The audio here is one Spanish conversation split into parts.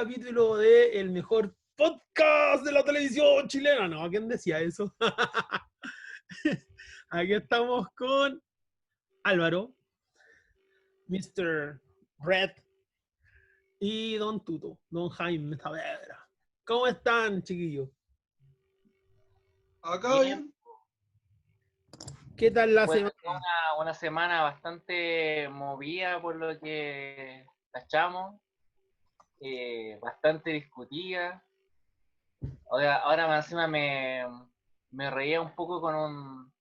capítulo de el mejor podcast de la televisión chilena. No, ¿quién decía eso? Aquí estamos con Álvaro, Mr. Red y Don Tuto, Don Jaime Saavedra. ¿Cómo están, chiquillos? Acá bien. ¿Qué tal la Pues semana? una semana bastante movida por lo que cachamos, bastante discutida. Ahora más encima me reía un poco con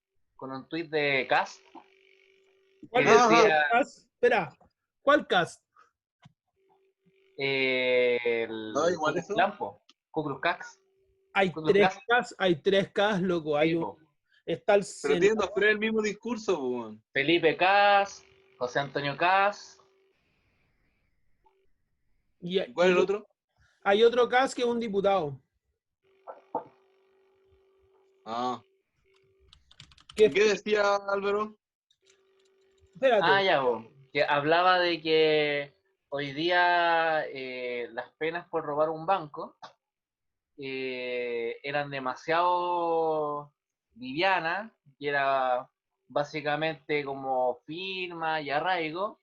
un tuit de Cass que decía Espera, ¿cuál cast? el No, igual eso. Ku Klux Klan. Hay Ku Klux tres cast, loco. Hay un, está el Pero tienen que hacer el mismo discurso, pues. Felipe Cass, José Antonio Cass. ¿Y ¿Cuál es el otro? Hay otro cast que es un diputado. Ah. ¿Qué decía Álvaro? Espérate. Ya, que hablaba de que hoy día las penas por robar un banco eran demasiado livianas, y era básicamente como firma y arraigo,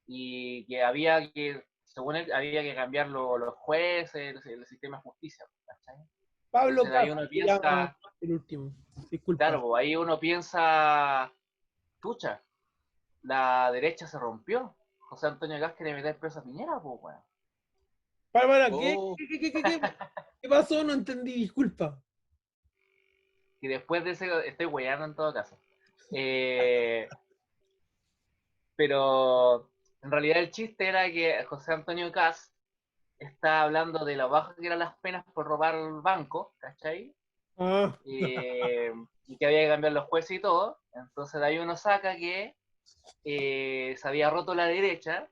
y que según él, había que cambiar los jueces, el sistema de justicia. ¿Cachai? Pablo Entonces ahí Cast uno se llama piensa, el último. Disculpa. claro, ahí uno piensa, pucha, la derecha se rompió. José Antonio Caz quiere meter preso a Piñera, pues, weón. Bárbara, Oh. ¿Qué pasó? No entendí, disculpa. Y después de ese, estoy weyando en todo caso. Pero en realidad el chiste era que José Antonio Caz está hablando de lo bajo que eran las penas por robar el banco, ¿cachai? Ah, Y que había que cambiar los jueces y todo. Entonces de ahí uno saca que se había roto la derecha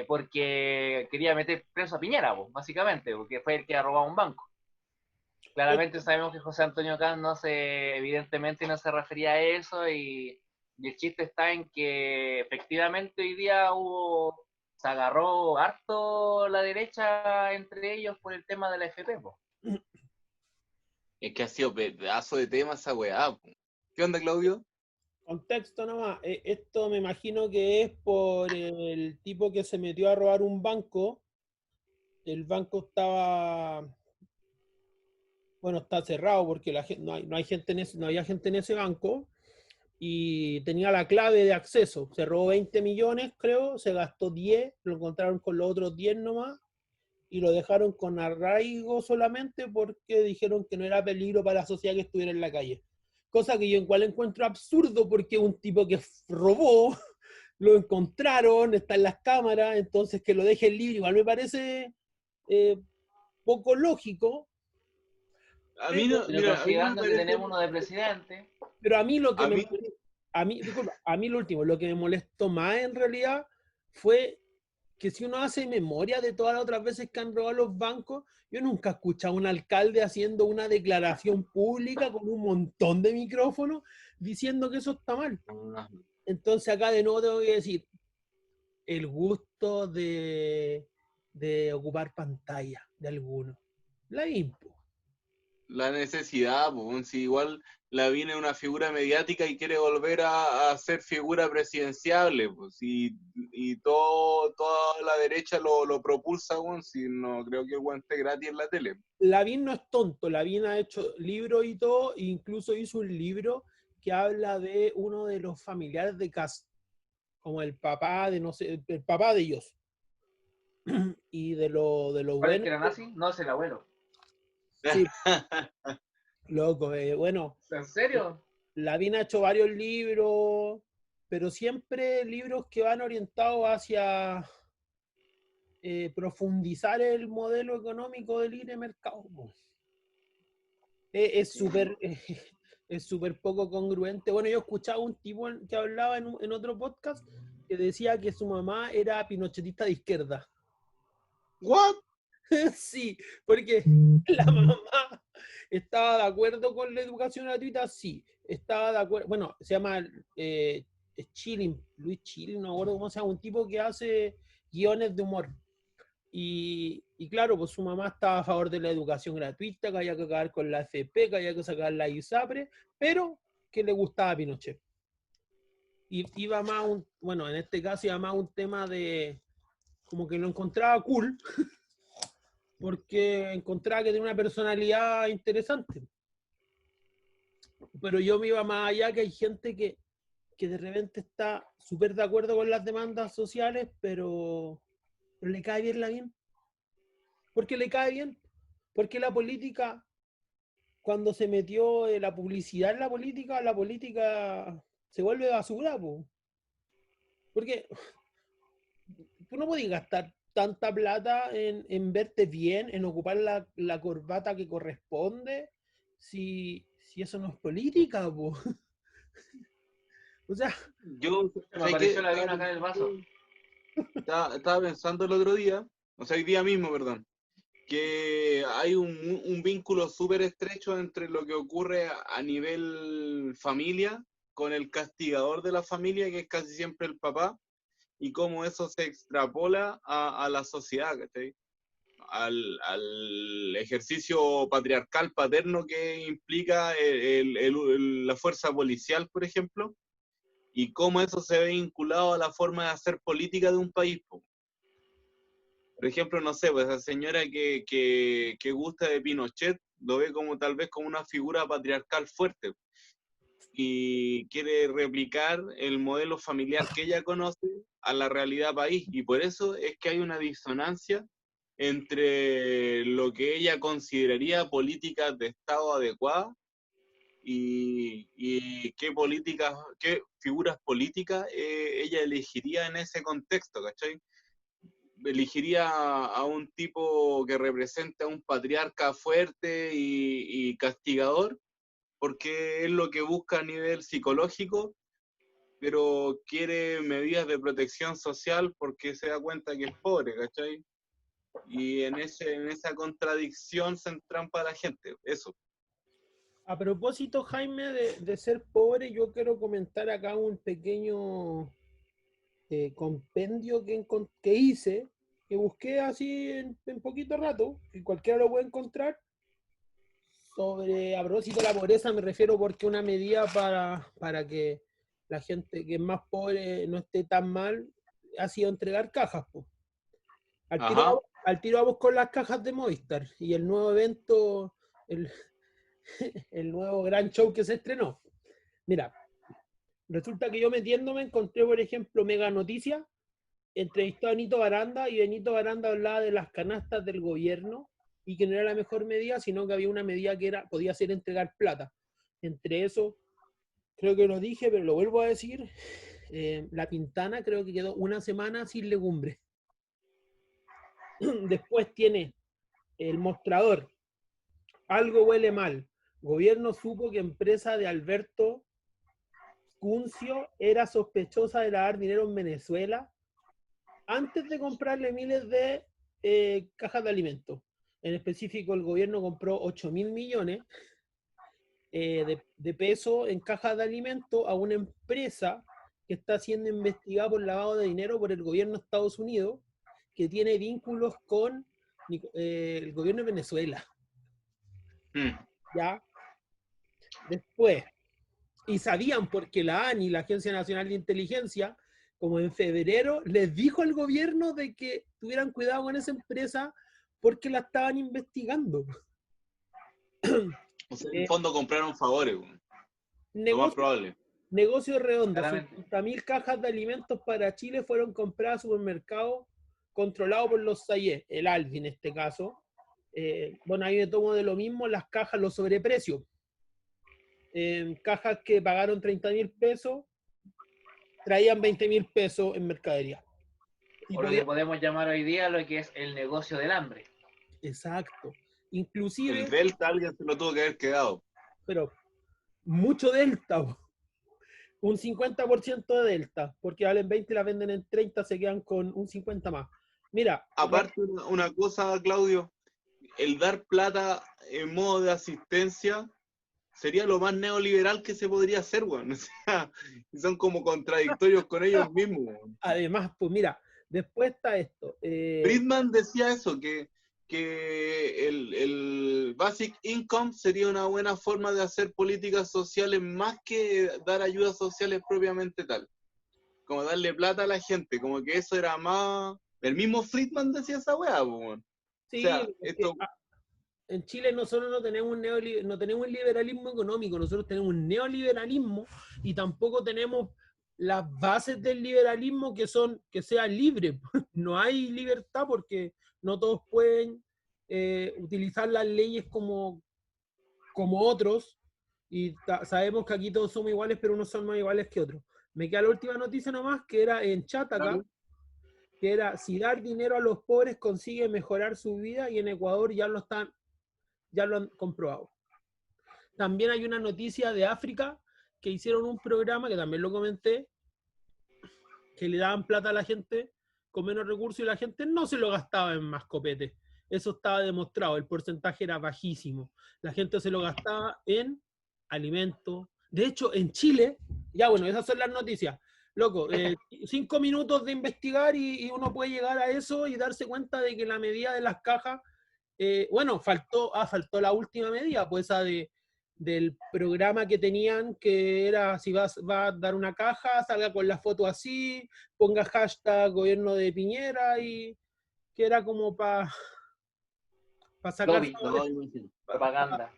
porque quería meter preso a Piñera, pues, básicamente, porque fue el que ha robado un banco. Claramente sabemos que José Antonio Caz evidentemente no se refería a eso, y el chiste está en que efectivamente hoy día se agarró harto la derecha entre ellos por el tema de la FP, po. Es que ha sido pedazo de tema esa weá, po. ¿Qué onda, Claudio? contexto nomás. Esto me imagino que es por el tipo que se metió a robar un banco. El banco estaba, bueno, está cerrado porque no hay gente no había gente en ese banco y tenía la clave de acceso. Se robó 20 millones, creo, se gastó 10, lo encontraron con los otros 10 nomás y lo dejaron con arraigo solamente porque dijeron que no era peligro para la sociedad que estuviera en la calle. Cosa que yo igual encuentro absurdo porque un tipo que robó, lo encontraron, está en las cámaras, entonces que lo dejen libre igual me parece poco lógico. A mí no, Pero mira, a mí no me considerando que parece. tenemos uno de presidente. Pero a mí lo que A mí, disculpa, a mí lo último, lo que me molestó más en realidad fue que si uno hace memoria de todas las otras veces que han robado los bancos, yo nunca he escuchado a un alcalde haciendo una declaración pública con un montón de micrófonos diciendo que eso está mal. Entonces acá de nuevo tengo que decir, el gusto de ocupar pantalla de algunos. La impo. la necesidad, pues, si igual la viene una figura mediática y quiere volver a ser figura presidenciable, pues, y toda la derecha lo propulsa, pues, si no creo que el weón esté gratis en la tele. Lavín no es tonto, Lavín ha hecho libros y todo, e incluso hizo un libro que habla de uno de los familiares de Cast, como el papá de, no sé, el papá de ellos. Y de lo ¿Cuál es bueno. que era nazi? No, es el abuelo. Sí, loco, bueno. ¿En serio? Lavín ha hecho varios libros, pero siempre libros que van orientados hacia profundizar el modelo económico del libre mercado. Es súper es súper poco congruente. Bueno, yo escuchaba un tipo que hablaba en otro podcast que decía que su mamá era pinochetista de izquierda. ¿What? Sí, porque la mamá estaba de acuerdo con la educación gratuita, sí, estaba de acuerdo, bueno, se llama Chilling, Luis Chilling, no me acuerdo cómo se llama, un tipo que hace guiones de humor. Y claro, pues su mamá estaba a favor de la educación gratuita, que había que acabar con la AFP, que había que sacar la ISAPRE, pero que le gustaba Pinochet. Y iba más bueno, en este caso iba más un tema de, como que lo encontraba cool, porque encontraba que tenía una personalidad interesante. Pero yo me iba más allá, que hay gente que de repente está súper de acuerdo con las demandas sociales, pero le cae bien la bien. ¿Por qué le cae bien? Porque la política, cuando se metió la publicidad en la política se vuelve basura, po. Porque tú no podías gastar tanta plata en verte bien, en ocupar la corbata que corresponde, si eso no es política, po. O sea, Yo, Me ¿sabes qué? apareció la vino acá en el vaso. Estaba pensando el otro día, o sea, hoy día mismo, perdón, que hay un vínculo súper estrecho entre lo que ocurre a nivel familia con el castigador de la familia, que es casi siempre el papá, y cómo eso se extrapola a la sociedad, ¿cachai? Al ejercicio patriarcal paterno que implica la fuerza policial, por ejemplo, y cómo eso se ve vinculado a la forma de hacer política de un país. Por ejemplo, no sé, pues esa señora que gusta de Pinochet lo ve como tal vez como una figura patriarcal fuerte y quiere replicar el modelo familiar que ella conoce a la realidad país. Y por eso es que hay una disonancia entre lo que ella consideraría políticas de Estado adecuadas y qué políticas, qué figuras políticas ella elegiría en ese contexto, ¿cachai? Elegiría a un tipo que represente a un patriarca fuerte y castigador, porque es lo que busca a nivel psicológico, pero quiere medidas de protección social porque se da cuenta que es pobre, ¿cachai? Y en esa contradicción se entrampa la gente, eso. a propósito, Jaime, de ser pobre, yo quiero comentar acá un pequeño compendio que hice, que busqué así en poquito rato, que cualquiera lo puede encontrar. Sobre, a propósito de la pobreza me refiero porque una medida para que la gente que es más pobre no esté tan mal ha sido entregar cajas, po. Ajá. Al tiro vamos con las cajas de Movistar y el nuevo evento, el, el nuevo gran show que se estrenó. Mira, resulta que yo metiéndome encontré, por ejemplo, Mega Noticias, entrevistó a Benito Baranda y Benito Baranda hablaba de las canastas del gobierno y que no era la mejor medida, sino que había una medida que podía ser entregar plata. Entre eso, creo que lo dije, pero lo vuelvo a decir, la Pintana creo que quedó una semana sin legumbres. Después tiene el mostrador, algo huele mal. Gobierno supo que empresa de Alberto Cuncio era sospechosa de lavar dinero en Venezuela antes de comprarle miles de cajas de alimentos. En específico, el gobierno compró 8.000 millones de pesos en cajas de alimentos a una empresa que está siendo investigada por lavado de dinero por el gobierno de Estados Unidos, que tiene vínculos con el gobierno de Venezuela. ¿Ya? Después, y sabían porque la ANI, la Agencia Nacional de Inteligencia, como en febrero, les dijo al gobierno de que tuvieran cuidado con esa empresa porque la estaban investigando. O sea, en el fondo compraron favores, lo más probable. Negocio redondo, Claramente. 50.000 cajas de alimentos para Chile fueron compradas a supermercados controlados por los Sayé, el Aldi en este caso. Bueno, ahí me tomo de lo mismo las cajas, los sobreprecios. Cajas que pagaron 30.000 pesos, traían 20.000 pesos en mercadería. Y O lo que podemos llamar hoy día lo que es el negocio del hambre. Exacto. Inclusive, El Delta alguien se lo tuvo que haber quedado. pero mucho Delta, un 50% de Delta, porque valen 20 y la venden en 30, se quedan con un 50 más. Mira. Aparte, una cosa, Claudio, el dar plata en modo de asistencia sería lo más neoliberal que se podría hacer, weón. O sea, son como contradictorios con ellos mismos, weón. Además, pues mira, Después está esto. Friedman decía eso, que el Basic Income sería una buena forma de hacer políticas sociales más que dar ayudas sociales propiamente tal. Como darle plata a la gente, como que eso era más... El mismo Friedman decía esa weá, pues. O Sí, sea, porque esto... en Chile nosotros no tenemos un liberalismo económico, nosotros tenemos un neoliberalismo y tampoco tenemos las bases del liberalismo que son que sea libre. No hay libertad porque no todos pueden utilizar las leyes como otros y sabemos que aquí todos somos iguales, pero unos son más iguales que otros. Me queda la última noticia nomás, que era en chat acá, que era si dar dinero a los pobres consigue mejorar su vida, y en Ecuador ya lo han comprobado. También hay una noticia de África que hicieron un programa, que también lo comenté, que le daban plata a la gente con menos recursos y la gente no se lo gastaba en más copete. Eso estaba demostrado, el porcentaje era bajísimo. La gente se lo gastaba en alimentos. De hecho, en Chile, ya bueno, esas son las noticias. Loco, 5 minutos de investigar y uno puede llegar a eso y darse cuenta de que la medida de las cajas, bueno, faltó la última medida, pues esa del programa que tenían, que era si va a dar una caja, salga con la foto así, ponga hashtag gobierno de Piñera, y que era como para sacar... Lobby, propaganda.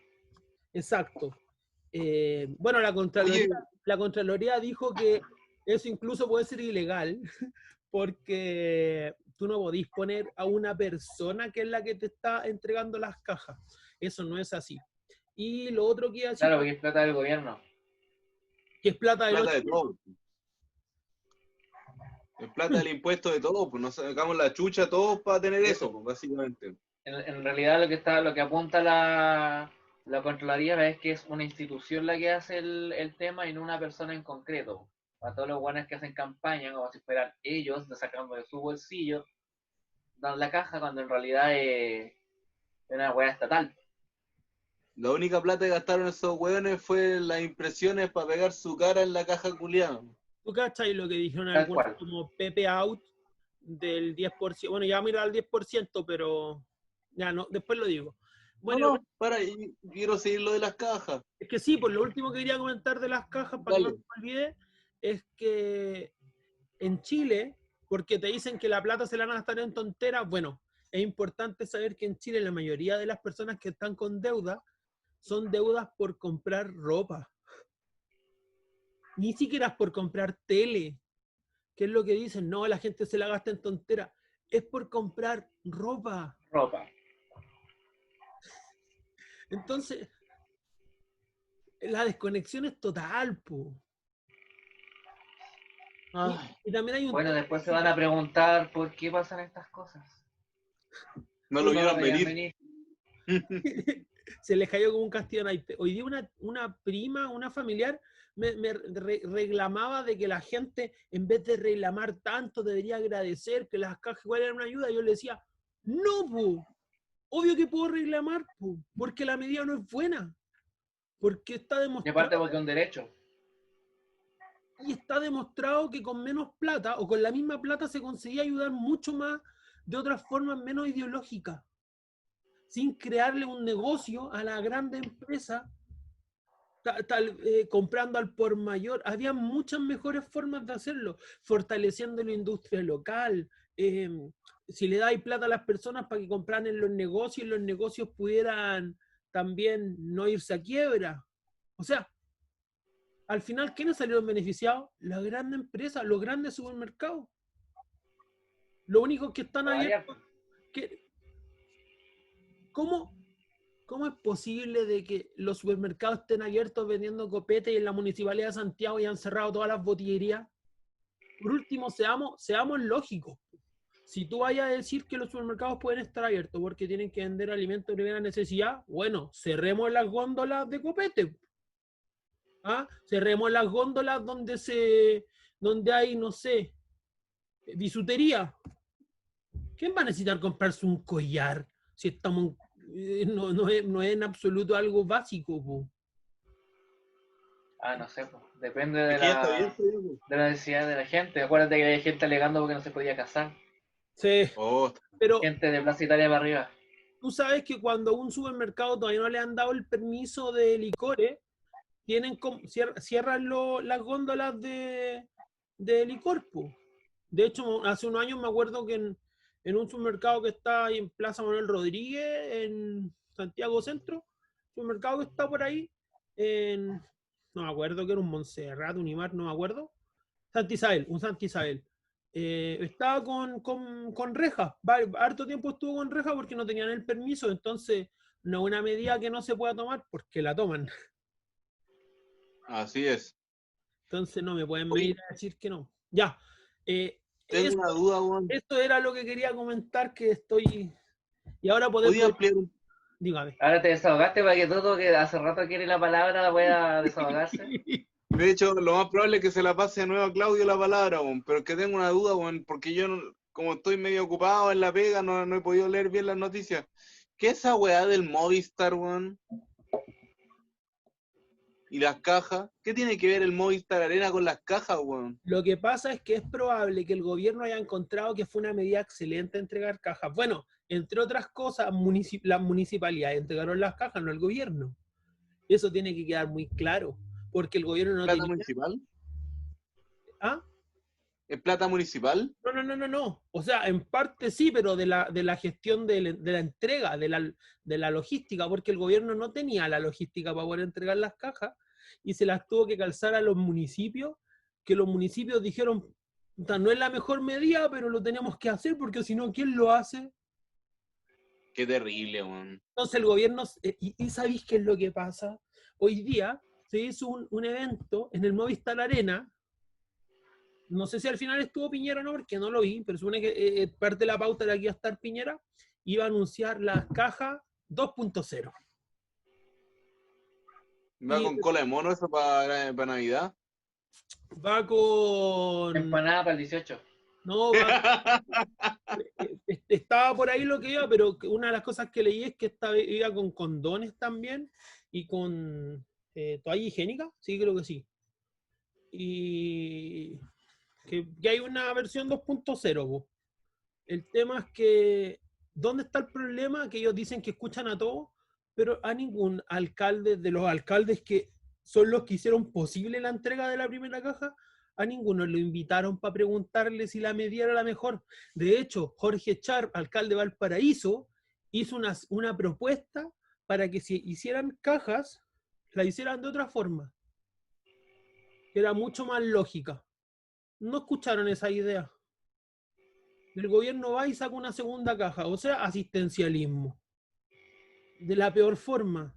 Exacto. Bueno, la Oye, Contraloría dijo que eso incluso puede ser ilegal, porque tú no podís poner a una persona que es la que te está entregando las cajas. Eso no es así. Y lo otro que iba a decir, Claro, porque es plata del gobierno. que es plata de los plata de todo. Es plata del impuesto de todo, pues nos sacamos la chucha todos para tener eso, pues, básicamente. En realidad lo que apunta la Contraloría es que es una institución la que hace el tema y no una persona en concreto. A todos los buenos que hacen campaña, como si fueran ellos, sacando de su bolsillo, dan la caja cuando en realidad es una hueá estatal. La única plata que gastaron esos hueones fue las impresiones para pegar su cara en la caja culiada. ¿tú cachai lo que dijeron Tal algunos cual. como Pepe Out del 10%? Bueno, ya mira al 10%, pero ya no, después lo digo. Bueno, No, para, quiero seguir lo de las cajas. es que sí, pues lo último que quería comentar de las cajas, para que no Dale. se me olvide, es que en Chile, porque te dicen que la plata se la van a gastar en tonteras, bueno, es importante saber que en Chile la mayoría de las personas que están con deuda son deudas por comprar ropa. Ni siquiera es por comprar tele. ¿Qué es lo que dicen? No, la gente se la gasta en tonteras. Es por comprar ropa. Ropa. Entonces, la desconexión es total, po. Y también hay un Bueno, tema... después se van a preguntar por qué pasan estas cosas. No lo vieron veían venir. Se les cayó como un castillo naipe. Hoy día una prima, una familiar, me reclamaba de que la gente, en vez de reclamar tanto, debería agradecer que las cajas igual eran una ayuda. Yo le decía, no, po. Obvio que puedo reclamar, po, porque la medida no es buena. Porque está Y demostrado, aparte porque es un derecho. y está demostrado que con menos plata o con la misma plata se conseguía ayudar mucho más de otras formas menos ideológicas, sin crearle un negocio a la grande empresa, comprando al por mayor. Había muchas mejores formas de hacerlo, fortaleciendo la industria local. Si le dais plata a las personas para que compraran en los negocios pudieran también no irse a quiebra. O sea, al final, ¿quiénes salieron beneficiados? Las grandes empresas, los grandes supermercados. Lo único que están abiertos... ¿Cómo es posible de que los supermercados estén abiertos vendiendo copete y en la Municipalidad de Santiago ya han cerrado todas las botillerías? Por último, seamos lógicos. Si tú vayas a decir que los supermercados pueden estar abiertos porque tienen que vender alimentos de primera necesidad, bueno, cerremos las góndolas de copete. ¿Ah? Cerremos las góndolas donde hay, no sé, bisutería. ¿Quién va a necesitar comprarse un collar si estamos... no es en absoluto algo básico, po? No sé, pues, depende Es que ya está bien, pues. de la necesidad de la gente. Acuérdate que hay gente alegando porque no se podía casar. Sí, Oh, pero Gente de Plaza Italia para arriba. tú sabes que cuando a un supermercado todavía no le han dado el permiso de licores, cierran las góndolas de licor, po. De hecho, hace unos años me acuerdo que en un supermercado que está ahí en Plaza Manuel Rodríguez, en Santiago Centro, supermercado que está por ahí, no me acuerdo que era un Montserrat, un Imar, no me acuerdo. Santa Isabel, un Santa Isabel. Estaba con rejas, harto tiempo estuvo con rejas porque no tenían el permiso, entonces no es una medida que no se pueda tomar porque la toman. así es. Entonces no me pueden Oye, venir a decir que no. Ya. tengo una duda, weón. Esto era lo que quería comentar que estoy. Y ahora ¿Podía ampliar un... Dígame. Ahora te desahogaste para que todo que hace rato quiere la palabra pueda desahogarse. De hecho, lo más probable es que se la pase de nuevo a Claudio la palabra, weón. Pero es que tengo una duda, weón, porque yo, como estoy medio ocupado en la pega, no he podido leer bien las noticias. ¿Qué es esa weá del Movistar, weón? ¿Y las cajas? ¿Qué tiene que ver el Movistar Arena con las cajas, weón? Lo que pasa es que es probable que el gobierno haya encontrado que fue una medida excelente entregar cajas. Bueno, entre otras cosas, las municipalidades entregaron las cajas, no el gobierno. Eso tiene que quedar muy claro, porque el gobierno no ¿Plata tenía. municipal? ¿Ah? ¿Es plata municipal? No. O sea, en parte sí, pero de la gestión de la entrega, de la logística, porque el gobierno no tenía la logística para poder entregar las cajas y se las tuvo que calzar a los municipios, que los municipios dijeron, "Puta, no es la mejor medida, pero lo tenemos que hacer porque si no, ¿quién lo hace?" Qué terrible, weón. Entonces el gobierno, y ¿sabéis qué es lo que pasa? Hoy día se hizo un evento en el Movistar Arena. No sé si al final estuvo Piñera o no, porque no lo vi, pero supone que parte de la pauta de aquí iba a estar Piñera, iba a anunciar las cajas 2.0. ¿Va Y con cola de mono eso para Navidad? va con... Empanada para el 18. No, estaba por ahí lo que iba, pero una de las cosas que leí es que iba con condones también y con toalla higiénica, sí, creo que sí. Y que hay una versión 2.0, po. El tema es que, ¿dónde está el problema? Que ellos dicen que escuchan a todos, pero a ningún alcalde, de los alcaldes que son los que hicieron posible la entrega de la primera caja, a ninguno lo invitaron para preguntarle si la medida era la mejor. De hecho, Jorge Char, alcalde de Valparaíso, hizo una propuesta para que si hicieran cajas, la hicieran de otra forma, que era mucho más lógica. No escucharon esa idea. El gobierno va y saca una segunda caja, o sea, asistencialismo. De la peor forma.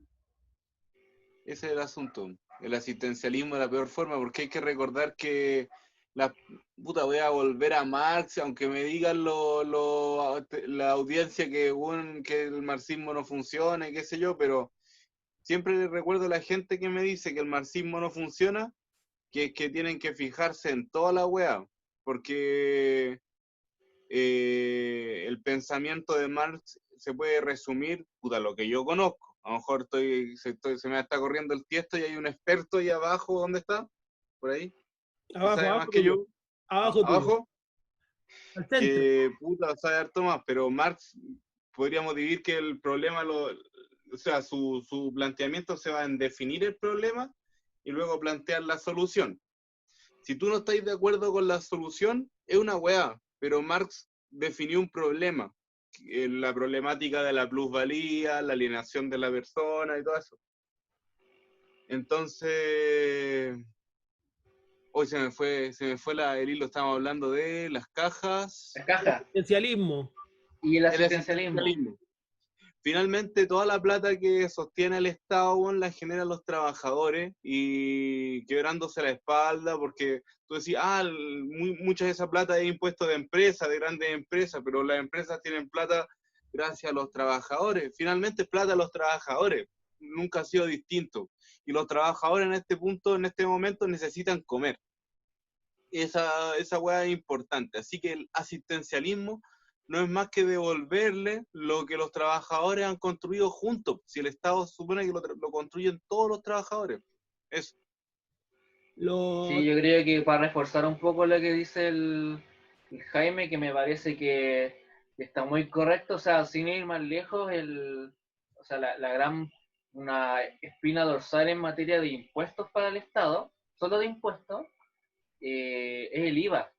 Ese es el asunto. El asistencialismo es la peor forma, porque hay que recordar que voy a volver a Marx, aunque me digan la audiencia que el marxismo no funciona y qué sé yo, pero siempre le recuerdo a la gente que me dice que el marxismo no funciona, que tienen que fijarse en toda la wea, porque el pensamiento de Marx se puede resumir, lo que yo conozco. A lo mejor se me está corriendo el tiesto y hay un experto ahí abajo, ¿dónde está? Por ahí. Abajo, ¿Sabe más abajo que tuyo. yo? Abajo tuyo. Abajo. Al centro. Que sabe harto más, pero Marx podríamos dividir que el problema, o sea, su planteamiento se va en definir el problema y luego plantear la solución. Si tú no estás de acuerdo con la solución, es una weá, pero Marx definió un problema, la problemática de la plusvalía, la alienación de la persona y todo eso. Entonces, hoy se me fue el hilo, estamos hablando de las cajas. Las cajas. Asistencialismo. Y el El asistencialismo. Finalmente, toda la plata que sostiene el Estado, la generan los trabajadores y quebrándose la espalda, porque tú decís, mucha de esa plata es impuesto de empresas, de grandes empresas, pero las empresas tienen plata gracias a los trabajadores. Finalmente es plata a los trabajadores, nunca ha sido distinto. Y los trabajadores en este momento necesitan comer. Esa hueá es importante. Así que el asistencialismo no es más que devolverle lo que los trabajadores han construido juntos. Si el Estado supone que lo construyen todos los trabajadores. Eso. Sí, yo creo que para reforzar un poco lo que dice el Jaime, que me parece que está muy correcto, o sea, sin ir más lejos, o sea, una espina dorsal en materia de impuestos para el Estado, solo de impuestos, es el IVA.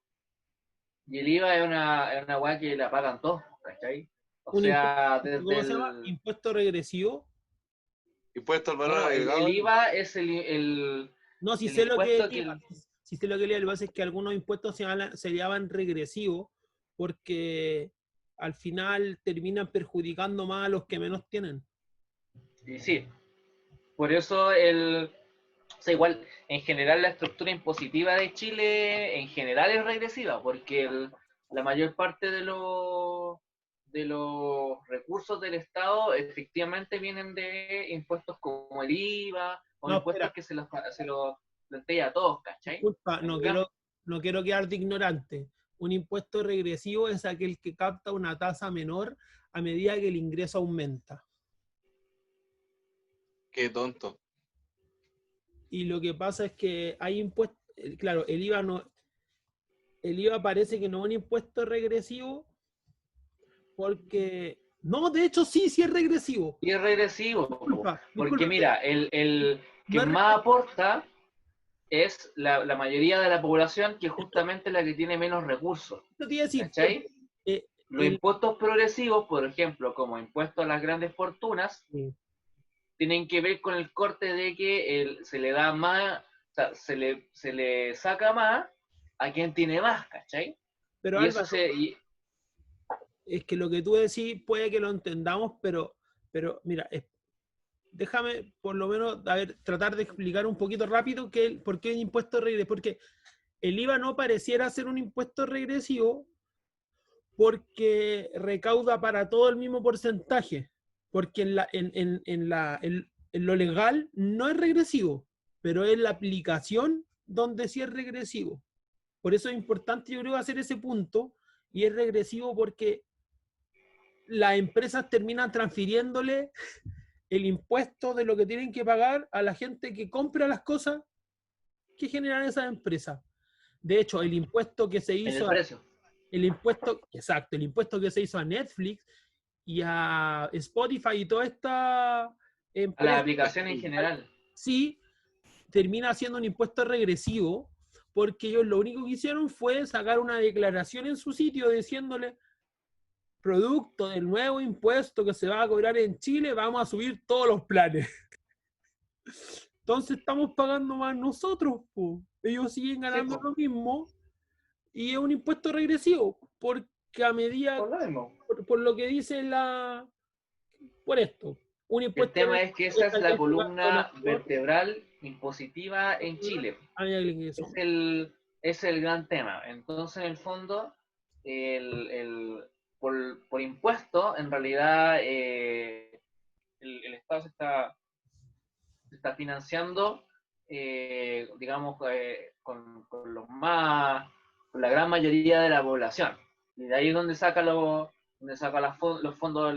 Y el IVA es una weá que la pagan todos, ¿cachai? O Un impuesto, sea, desde ¿cómo se llama? Impuesto regresivo. Impuesto al valor No, agregado. el IVA es No, si el sé lo que es impuesto el IVA. que... Si sé lo que es el IVA, lo que pasa es que algunos impuestos se llaman regresivos porque al final terminan perjudicando más a los que menos tienen. Y sí, por eso o sea, igual, en general la estructura impositiva de Chile en general es regresiva, porque la mayor parte de los recursos del Estado efectivamente vienen de impuestos como el IVA o No, impuestos espera, que se los plantea a todos, ¿cachai? disculpa, no quiero quedar de ignorante. Un impuesto regresivo es aquel que capta una tasa menor a medida que el ingreso aumenta. Qué tonto. Y lo que pasa es que hay impuestos, claro, el IVA parece que no es un impuesto regresivo porque, no, de hecho sí es regresivo. Y es regresivo, porque Disculpa, mira, el no que es más aporta es la mayoría de la población, que es justamente la que tiene menos recursos, te iba a decir, porque ¿cachai? Los el, impuestos progresivos, por ejemplo, como impuestos a las grandes fortunas, tienen que ver con el corte de que se le da más, o sea, se le saca más a quien tiene más, ¿cachai? pero Y eso Álvaro, es que lo que tú decís puede que lo entendamos, pero mira, déjame por lo menos tratar de explicar un poquito rápido por qué el impuesto regresivo, porque el IVA no pareciera ser un impuesto regresivo porque recauda para todo el mismo porcentaje, porque en lo legal no es regresivo, pero es la aplicación donde sí es regresivo. Por eso es importante, yo creo, hacer ese punto, y es regresivo porque las empresas terminan transfiriéndole el impuesto de lo que tienen que pagar a la gente que compra las cosas que generan esas empresas. De hecho, el impuesto que se en el hizo, precio, el impuesto que se hizo a Netflix y a Spotify y toda esta a las empresa, aplicaciones en general. sí termina siendo un impuesto regresivo porque ellos lo único que hicieron fue sacar una declaración en su sitio diciéndole: producto del nuevo impuesto que se va a cobrar en Chile, vamos a subir todos los planes. Entonces estamos pagando más nosotros, po. Ellos siguen Sí, ganando pues, lo mismo y es un impuesto regresivo, porque a medida, por lo mismo. por lo que dice por esto, un El impuesto tema es que esa regresivo es es la aquel que gasta columna mayor. vertebral impositiva en Chile. Eso. Es el gran tema. Entonces, en el fondo, por impuesto, en realidad, el Estado se está financiando, digamos, con la gran mayoría de la población. Y de ahí es donde saca, donde saca los fondos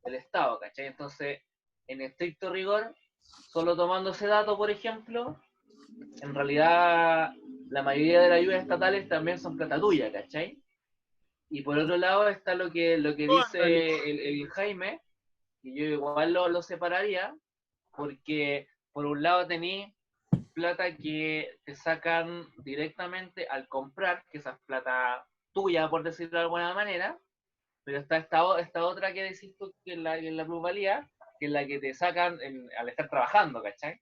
del Estado, ¿cachai? Entonces, en estricto rigor, solo tomando ese dato, por ejemplo, en realidad la mayoría de las ayudas estatales también son plata tuya, ¿cachai? Y por otro lado está lo que dice el Jaime, y yo igual lo separaría, porque por un lado tenéis plata que te sacan directamente al comprar, que esa es plata tuya, por decirlo de alguna manera, pero está esta otra que decís tú, que es la plusvalía, que es la que te sacan al estar trabajando, ¿cachai?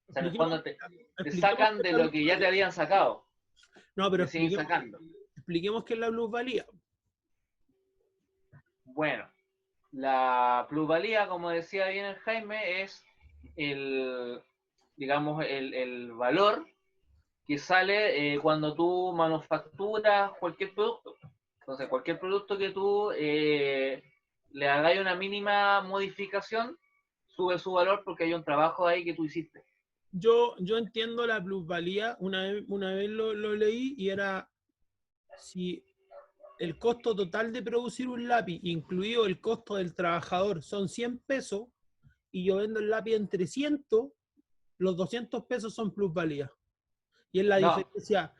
O sea, en el Expliquemos, fondo te expliquemos sacan qué es de la lo que ya te plusvalía. habían sacado, No, pero te siguen sacando. expliquemos qué es la plusvalía. Bueno, la plusvalía, como decía bien el Jaime, es el, digamos, el valor que sale cuando tú manufacturas cualquier producto. Entonces, cualquier producto que tú le hagáis una mínima modificación, sube su valor porque hay un trabajo ahí que tú hiciste. Yo entiendo la plusvalía, una vez lo leí y era si el costo total de producir un lápiz, incluido el costo del trabajador, son 100 pesos y yo vendo el lápiz en 300, los 200 pesos son plusvalía. Y es la No. diferencia,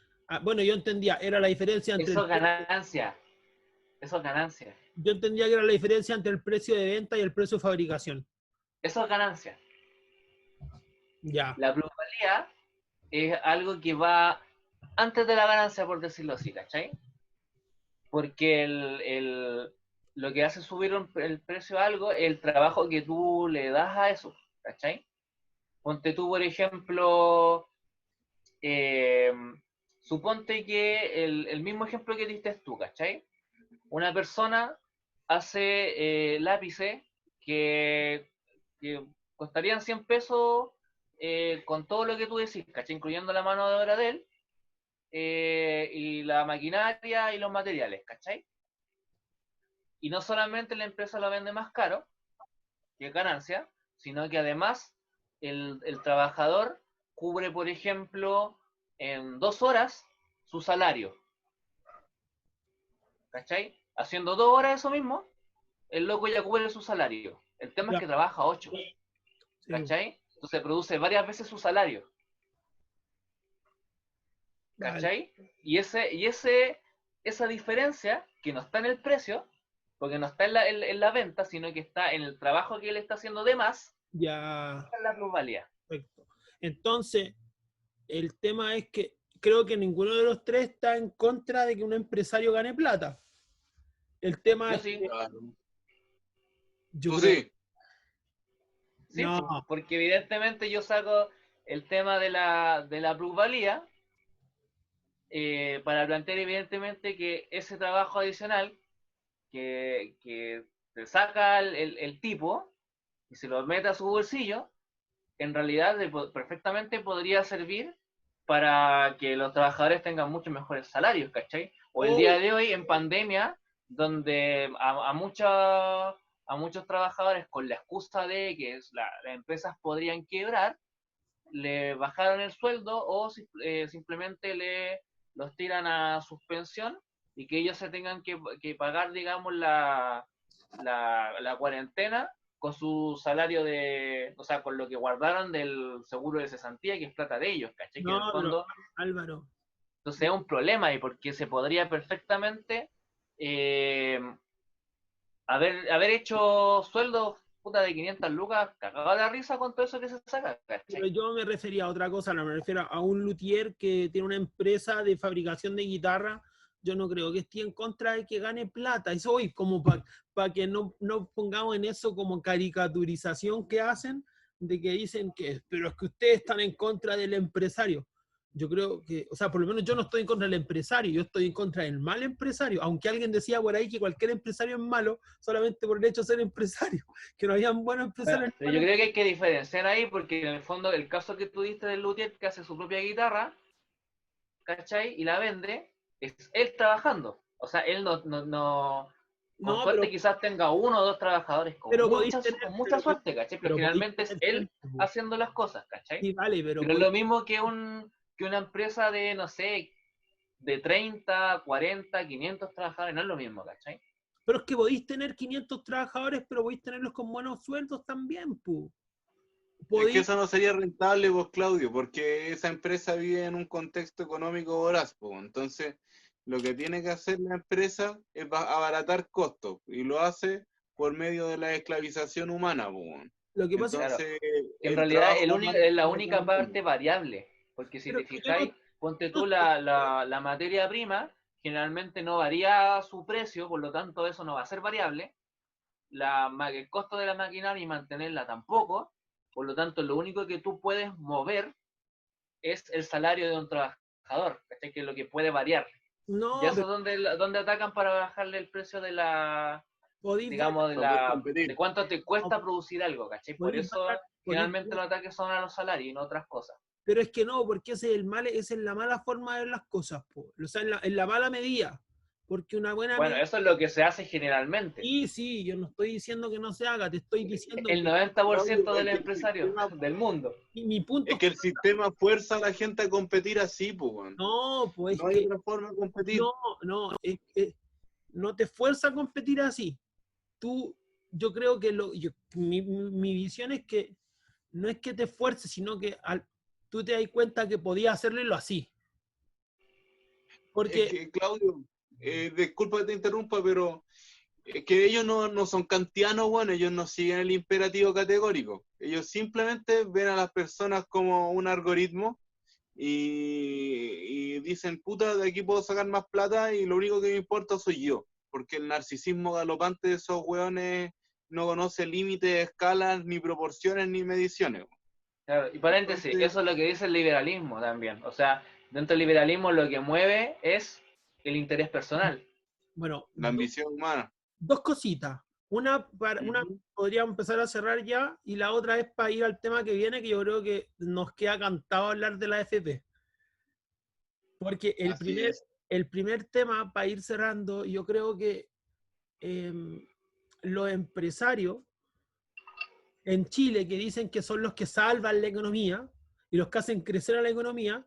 bueno, yo entendía, era la diferencia entre Eso es ganancia. Eso es ganancia. yo entendía que era la diferencia entre el precio de venta y el precio de fabricación. Eso es ganancia. Ya. La plusvalía es algo que va antes de la ganancia, por decirlo así, ¿cachai? Porque lo que hace subir el precio a algo es el trabajo que tú le das a eso, ¿cachai? Ponte tú, por ejemplo, suponte que el mismo ejemplo que diste tú, ¿cachai? Una persona hace lápices que costarían 100 pesos con todo lo que tú decís, ¿cachai? Incluyendo la mano de obra de él y la maquinaria y los materiales, ¿cachai? Y no solamente la empresa lo vende más caro, que es ganancia, sino que además el trabajador cubre, por ejemplo, en 2 horas su salario, ¿cachai? Haciendo 2 horas eso mismo, el loco ya cubre su salario. El tema Ya. es que trabaja 8, Sí. ¿cachai? Entonces produce varias veces su salario, Vale. ¿cachai? Y esa diferencia, que no está en el precio, porque no está en la venta, sino que está en el trabajo que él está haciendo de más, Ya. es la plusvalía. Perfecto. Entonces, el tema es que creo que ninguno de los tres está en contra de que un empresario gane plata. El tema Yo es sí, que Claro. yo Tú creo, sí. sí, no, porque evidentemente yo saco el tema de la plusvalía para plantear evidentemente que ese trabajo adicional que te saca el tipo y se lo mete a su bolsillo, en realidad perfectamente podría servir para que los trabajadores tengan muchos mejores salarios, ¿cachai? O el día de hoy, en pandemia, donde a muchos trabajadores, con la excusa de que las empresas podrían quebrar, le bajaron el sueldo o simplemente los tiran a suspensión y que ellos se tengan que pagar, digamos, la cuarentena con su salario o sea, con lo que guardaron del seguro de cesantía, que es plata de ellos, ¿cachai? Que en el no, pero fondo, Álvaro, entonces es un problema y porque se podría perfectamente eh, haber hecho sueldos puta de 500 lucas, cagado la risa con todo eso que se saca, pero ¿cachai? yo me refería a otra cosa, no me refiero a un luthier que tiene una empresa de fabricación de guitarra. Yo no creo que esté en contra de que gane plata. Eso hoy, como para que no pongamos en eso como caricaturización que hacen, de que dicen que, pero es que ustedes están en contra del empresario. Yo creo que, o sea, por lo menos yo no estoy en contra del empresario, yo estoy en contra del mal empresario, aunque alguien decía por ahí que cualquier empresario es malo solamente por el hecho de ser empresario, que no habían buenos Bueno, empresarios. pero yo creo que hay que diferenciar ahí porque en el fondo el caso que tú diste del luthier que hace su propia guitarra, ¿cachai? Y la vende, es él trabajando. O sea, él con No, suerte quizás tenga 1 o 2 trabajadores, pero podéis tener, con mucha suerte, ¿cachai? Pero podéis finalmente es tener él gente, po. haciendo las cosas, ¿cachai? Sí, vale, pero Pero es lo mismo que una empresa de, no sé, de 30, 40, 500 trabajadores, no es lo mismo, ¿cachai? pero es que podéis tener 500 trabajadores, pero podéis tenerlos con buenos sueldos también, po. Es que Podéis, eso no sería rentable, vos, Claudio, porque esa empresa vive en un contexto económico voraz, po. Entonces, lo que tiene que hacer la empresa es abaratar costos, y lo hace por medio de la esclavización humana, po. lo que pasa es Claro. Entonces, Que en el realidad trabajo humano es la es única parte variable, porque si pero te que yo no, fijáis, ponte no tú la materia prima, generalmente no varía su precio, por lo tanto eso no va a ser variable, el costo de la maquinaria y mantenerla tampoco, por lo tanto lo único que tú puedes mover es el salario de un trabajador, ¿cachai? Que es lo que puede variar. Ya no, eso pero es donde atacan para bajarle el precio podéis dar, digamos, para poder de competir. cuánto te cuesta producir algo, ¿cachai? Por podéis eso dar, podéis generalmente los ataques son a los salarios y no otras cosas. pero es que no, porque ese es el mal, esa es la mala forma de ver las cosas, po. O sea, en la mala medida, porque una buena Bueno, medida, eso es lo que se hace generalmente. sí, sí, yo no estoy diciendo que no se haga, te estoy diciendo El que 90% Claudio, de es los que el empresarios sistema, del mundo. mi punto es es que que el sistema fuerza a la gente a competir así, pues, weón. no, pues No es hay que otra forma de competir. no, no, es que no te fuerza a competir así. Tú, yo creo que mi visión es que no es que te esfuerces, sino que tú te das cuenta que podías hacerlo y lo así. Porque... Es que, Claudio, disculpa que te interrumpa, pero que ellos no son kantianos, bueno, ellos no siguen el imperativo categórico. Ellos simplemente ven a las personas como un algoritmo y dicen, puta, de aquí puedo sacar más plata y lo único que me importa soy yo. Porque el narcisismo galopante de esos hueones no conoce límites, escalas, ni proporciones, ni mediciones. Claro, y paréntesis, Entonces, eso es lo que dice el liberalismo también. O sea, dentro del liberalismo lo que mueve es el interés personal. bueno, la ambición humana. dos cositas. Una Ujú. podríamos empezar a cerrar ya, y la otra es para ir al tema que viene, que yo creo que nos queda cantado hablar de la AFP. Porque Así es. el primer tema, para ir cerrando, yo creo que los empresarios en Chile, que dicen que son los que salvan la economía y los que hacen crecer a la economía,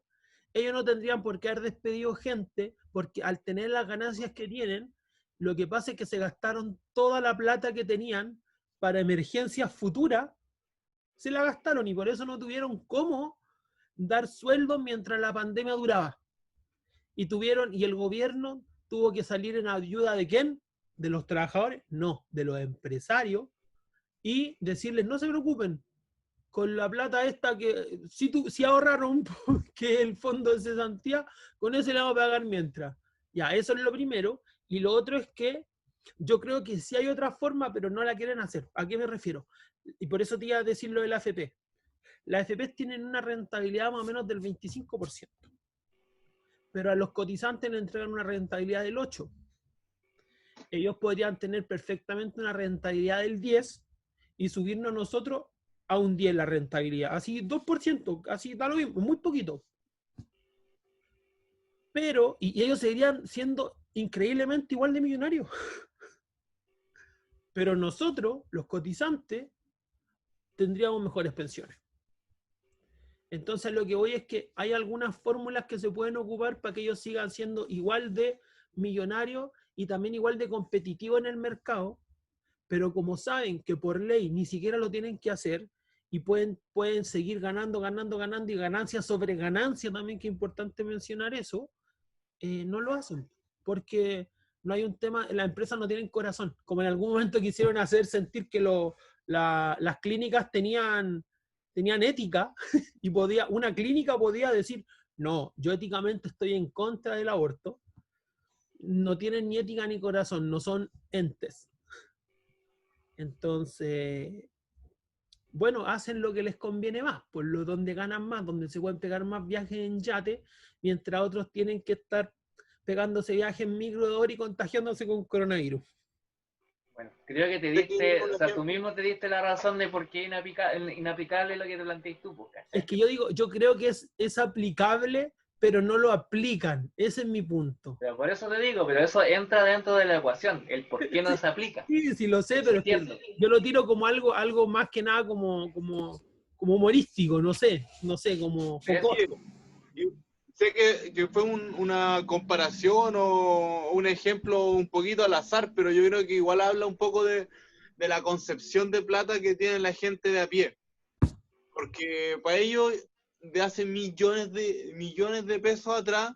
ellos no tendrían por qué haber despedido gente, porque al tener las ganancias que tienen, lo que pasa es que se gastaron toda la plata que tenían para emergencias futuras, se la gastaron y por eso no tuvieron cómo dar sueldos mientras la pandemia duraba. Y el gobierno tuvo que salir en ayuda ¿de quién? ¿De los trabajadores? No, de los empresarios, y decirles, no se preocupen, con la plata esta que si ahorraron, que el fondo de cesantía, con ese le vamos a pagar mientras. Ya, eso es lo primero. Y lo otro es que yo creo que sí hay otra forma, pero no la quieren hacer. ¿A qué me refiero? Y por eso te iba a decir lo de la AFP. Las AFP tienen una rentabilidad más o menos del 25%, pero a los cotizantes le entregan una rentabilidad del 8%. Ellos podrían tener perfectamente una rentabilidad del 10% y subirnos nosotros a un 10% la rentabilidad. Así 2%, así da lo mismo, muy poquito. Pero, y ellos seguirían siendo increíblemente igual de millonarios. Pero nosotros, los cotizantes, tendríamos mejores pensiones. Entonces lo que voy es que hay algunas fórmulas que se pueden ocupar para que ellos sigan siendo igual de millonarios y también igual de competitivos en el mercado, pero como saben que por ley ni siquiera lo tienen que hacer y pueden seguir ganando y ganancia sobre ganancia también, que es importante mencionar eso, no lo hacen, porque no hay un tema, las empresas no tienen corazón, como en algún momento quisieron hacer sentir que las clínicas tenían ética y una clínica podía decir, no, yo éticamente estoy en contra del aborto. No tienen ni ética ni corazón, no son entes. Entonces, bueno, hacen lo que les conviene más, por lo donde ganan más, donde se pueden pegar más viajes en yate, mientras otros tienen que estar pegándose viajes en micro de hora y contagiándose con coronavirus. Bueno, creo que te Te quiero diste, un o sea, tú ejemplo. mismo te diste la razón de por qué inaplicable lo que te planteas tú, pues, Es ¿cachai? que yo creo que es aplicable, pero no lo aplican. Ese es mi punto. Pero por eso te digo, pero eso entra dentro de la ecuación, el por qué no se aplica, Sí, sí lo sé, pero es que existiendo. yo lo tiro como algo más que nada como humorístico, no sé, como ¿Ves? jocoso. Yo sé que fue una comparación o un ejemplo un poquito al azar, pero yo creo que igual habla un poco de la concepción de plata que tiene la gente de a pie. Porque para ellos, de hace millones de pesos atrás,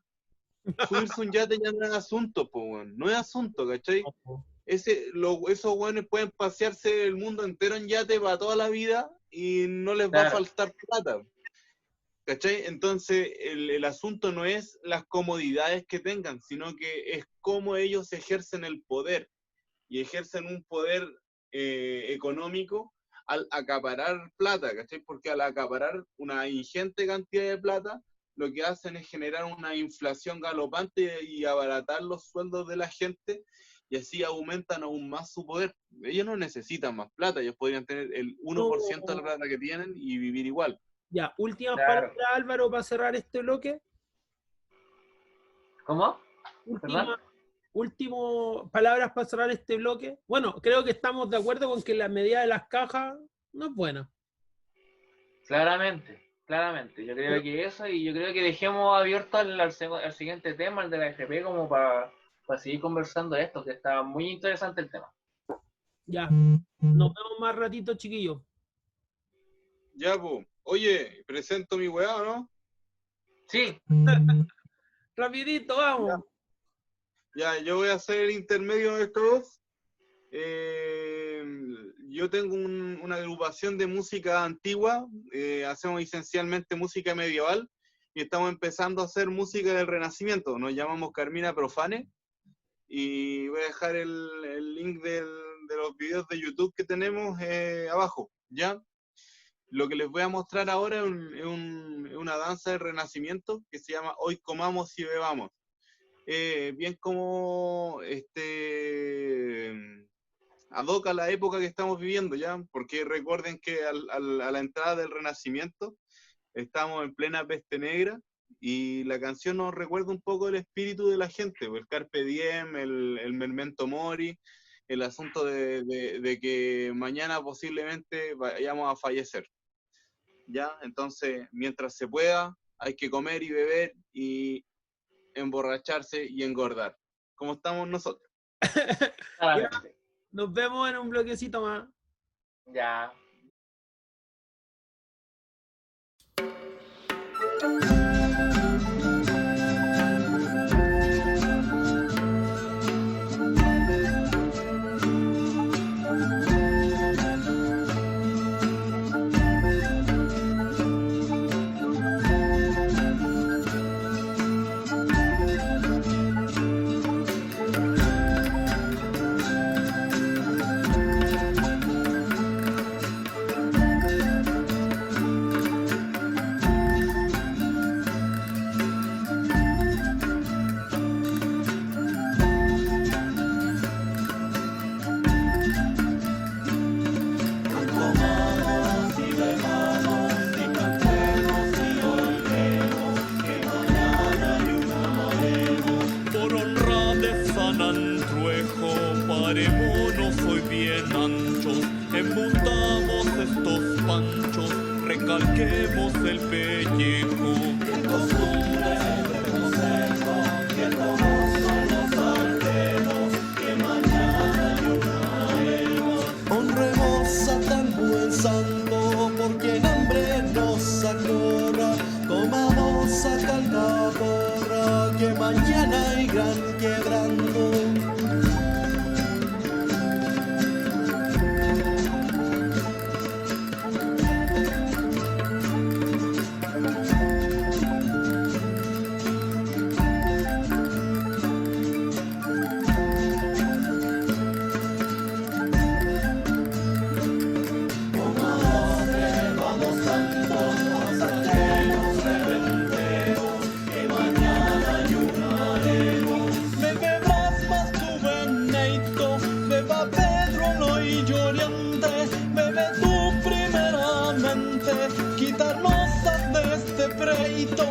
subirse un yate ya no es asunto, pues, bueno. No es asunto, ¿cachai? Esos güeyes pueden pasearse el mundo entero en yate para toda la vida y no les va a Claro, faltar plata. ¿Cachai? Entonces, el asunto no es las comodidades que tengan, sino que es cómo ellos ejercen el poder. Y ejercen un poder económico al acaparar plata, ¿cachai? Porque al acaparar una ingente cantidad de plata, lo que hacen es generar una inflación galopante y abaratar los sueldos de la gente, y así aumentan aún más su poder. Ellos no necesitan más plata, ellos podrían tener el 1% de la No. plata que tienen y vivir igual. Ya, últimas palabras, claro. Álvaro, para cerrar este bloque. ¿Cómo? ¿Perdón? Última, último palabras para cerrar este bloque. Bueno, creo que estamos de acuerdo con que la medida de las cajas no es buena. Claramente, claramente. Yo creo Pero que eso, y yo creo que dejemos abierto al siguiente tema, el de la FP, como para seguir conversando de esto, que está muy interesante el tema. ya, nos vemos más ratito, chiquillos. Ya, pues. Oye, presento mi weá, ¿no? Sí, Rapidito, vamos. Ya, yo voy a hacer el intermedio de estos. Yo tengo una agrupación de música antigua, hacemos esencialmente música medieval y estamos empezando a hacer música del Renacimiento. Nos llamamos Carmina Profane y voy a dejar el link de los videos de YouTube que tenemos abajo, ¿ya? Lo que les voy a mostrar ahora es una danza del Renacimiento que se llama Hoy comamos y bebamos. Bien como adoca la época que estamos viviendo ya, porque recuerden que a la entrada del Renacimiento estamos en plena peste negra y la canción nos recuerda un poco el espíritu de la gente, el carpe diem, el memento mori, el asunto de que mañana posiblemente vayamos a fallecer. ¿Ya? Entonces, mientras se pueda, hay que comer y beber y emborracharse y engordar, como estamos nosotros. claramente. Nos vemos en un bloquecito más. Ya. Por honra de San Antruejo, parémonos hoy bien anchos, embutamos estos panchos, recalquemos el pellejo. Honremos a tan buen santo, porque en hambre nos acorra. Comamos a tal porra, que mañana hay gran quebrando. Bebe más tu veneito, beba Pedro no y lloriente, bebe tú primeramente, quitarnos de este preito.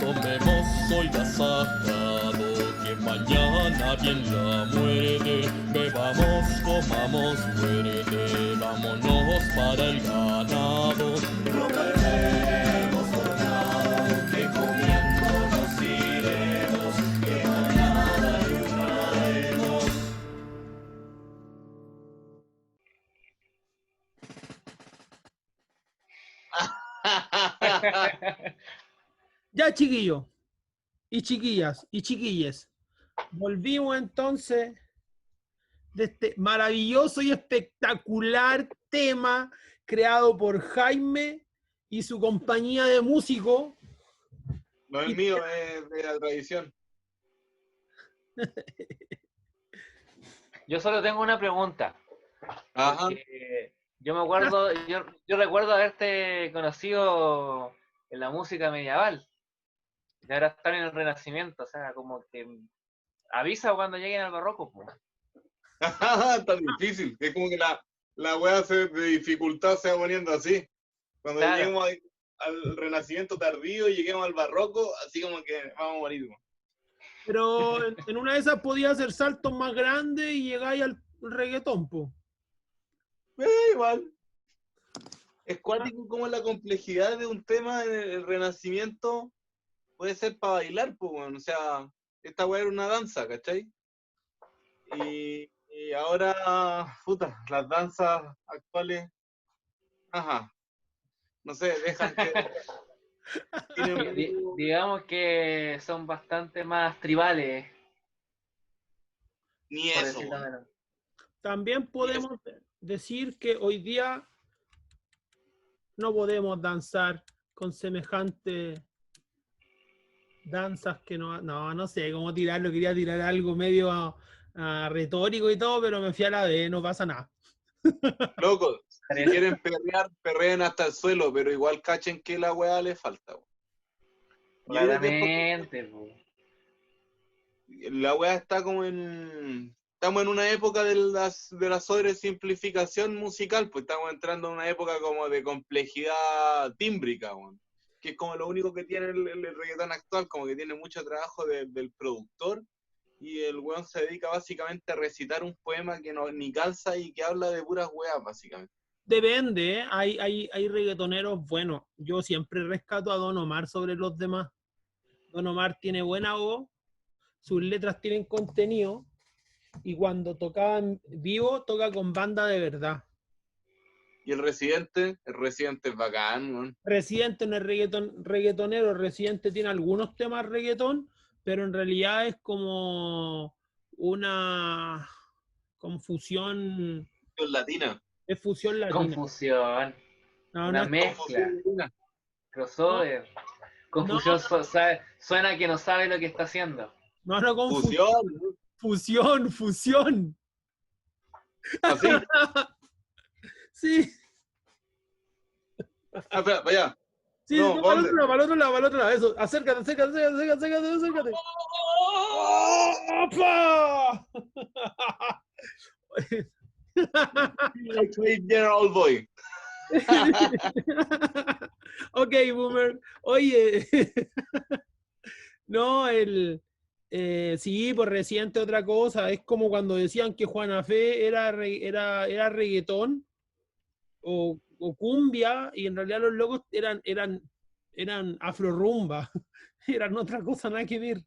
Tomemos hoy agasajo, que mañana bien la muerte. Bebamos, comamos, muerte, vámonos para el ganado. No perderemos jornada, que comiendo nos iremos, que mañana ayunaremos. Ya, chiquillos, y chiquillas, y chiquilles. Volvimos entonces de este maravilloso y espectacular tema creado por Jaime y su compañía de músicos. No es mío, es de la tradición. Yo solo tengo una pregunta. Ajá. Porque yo me acuerdo, yo recuerdo haberte conocido en la música medieval. Y ahora están en el Renacimiento, o sea, como que avisa cuando lleguen al barroco. Po. Está difícil. Es como que la weá de dificultad se va poniendo así. Cuando Claro. lleguemos al Renacimiento tardío y lleguemos al Barroco, así como que vamos a morir. Pero en una de esas podía hacer saltos más grandes y llegáis al reggaetón, po. Igual. Es cuático como la complejidad de un tema en el Renacimiento puede ser para bailar, pues, bueno. O sea, esta weá era una danza, ¿cachai? Y ahora, puta, las danzas actuales, ajá, no sé, dejan que tienen Digamos que son bastante más tribales, ni por eso, decirlo weón. menos. También podemos decir que hoy día no podemos danzar con semejantes danzas que no sé cómo tirarlo, quería tirar algo medio retórico y todo, pero me fui a la B, no pasa nada. Loco, si quieren perrear, perreen hasta el suelo, pero igual cachen que la weá le falta, weón. Y ahí después, Claramente, po. la weá está como en... Estamos en una época de la sobresimplificación musical, pues estamos entrando en una época como de complejidad tímbrica, weón. Que es como lo único que tiene el reggaetón actual, como que tiene mucho trabajo del productor, y el weón se dedica básicamente a recitar un poema que no ni calza y que habla de puras weas, básicamente. Depende, ¿eh? Hay reggaetoneros buenos. Yo siempre rescato a Don Omar sobre los demás. Don Omar tiene buena voz, sus letras tienen contenido, y cuando toca en vivo, toca con banda de verdad. Y el Residente es bacán, weón. Residente no es reggaetonero, Residente tiene algunos temas reggaetón, pero en realidad es como una confusión, Es latina. es fusión latina. Confusión, No, no una es, mezcla, Confusión latina. crossover. no, Confusión suena que no sabe lo que está haciendo. no Fusión, fusión. así. Sí, Ah, espera, para allá. sí, No, no, ¿dónde? para el otro lado, eso. Acércate. ¡Opa! General Boy. Ok, Boomer. Oye, no, sí, por Residente otra cosa. Es como cuando decían que Juana Fe era reggaetón o cumbia, y en realidad los locos eran afrorumba. Eran otra cosa, nada que ver.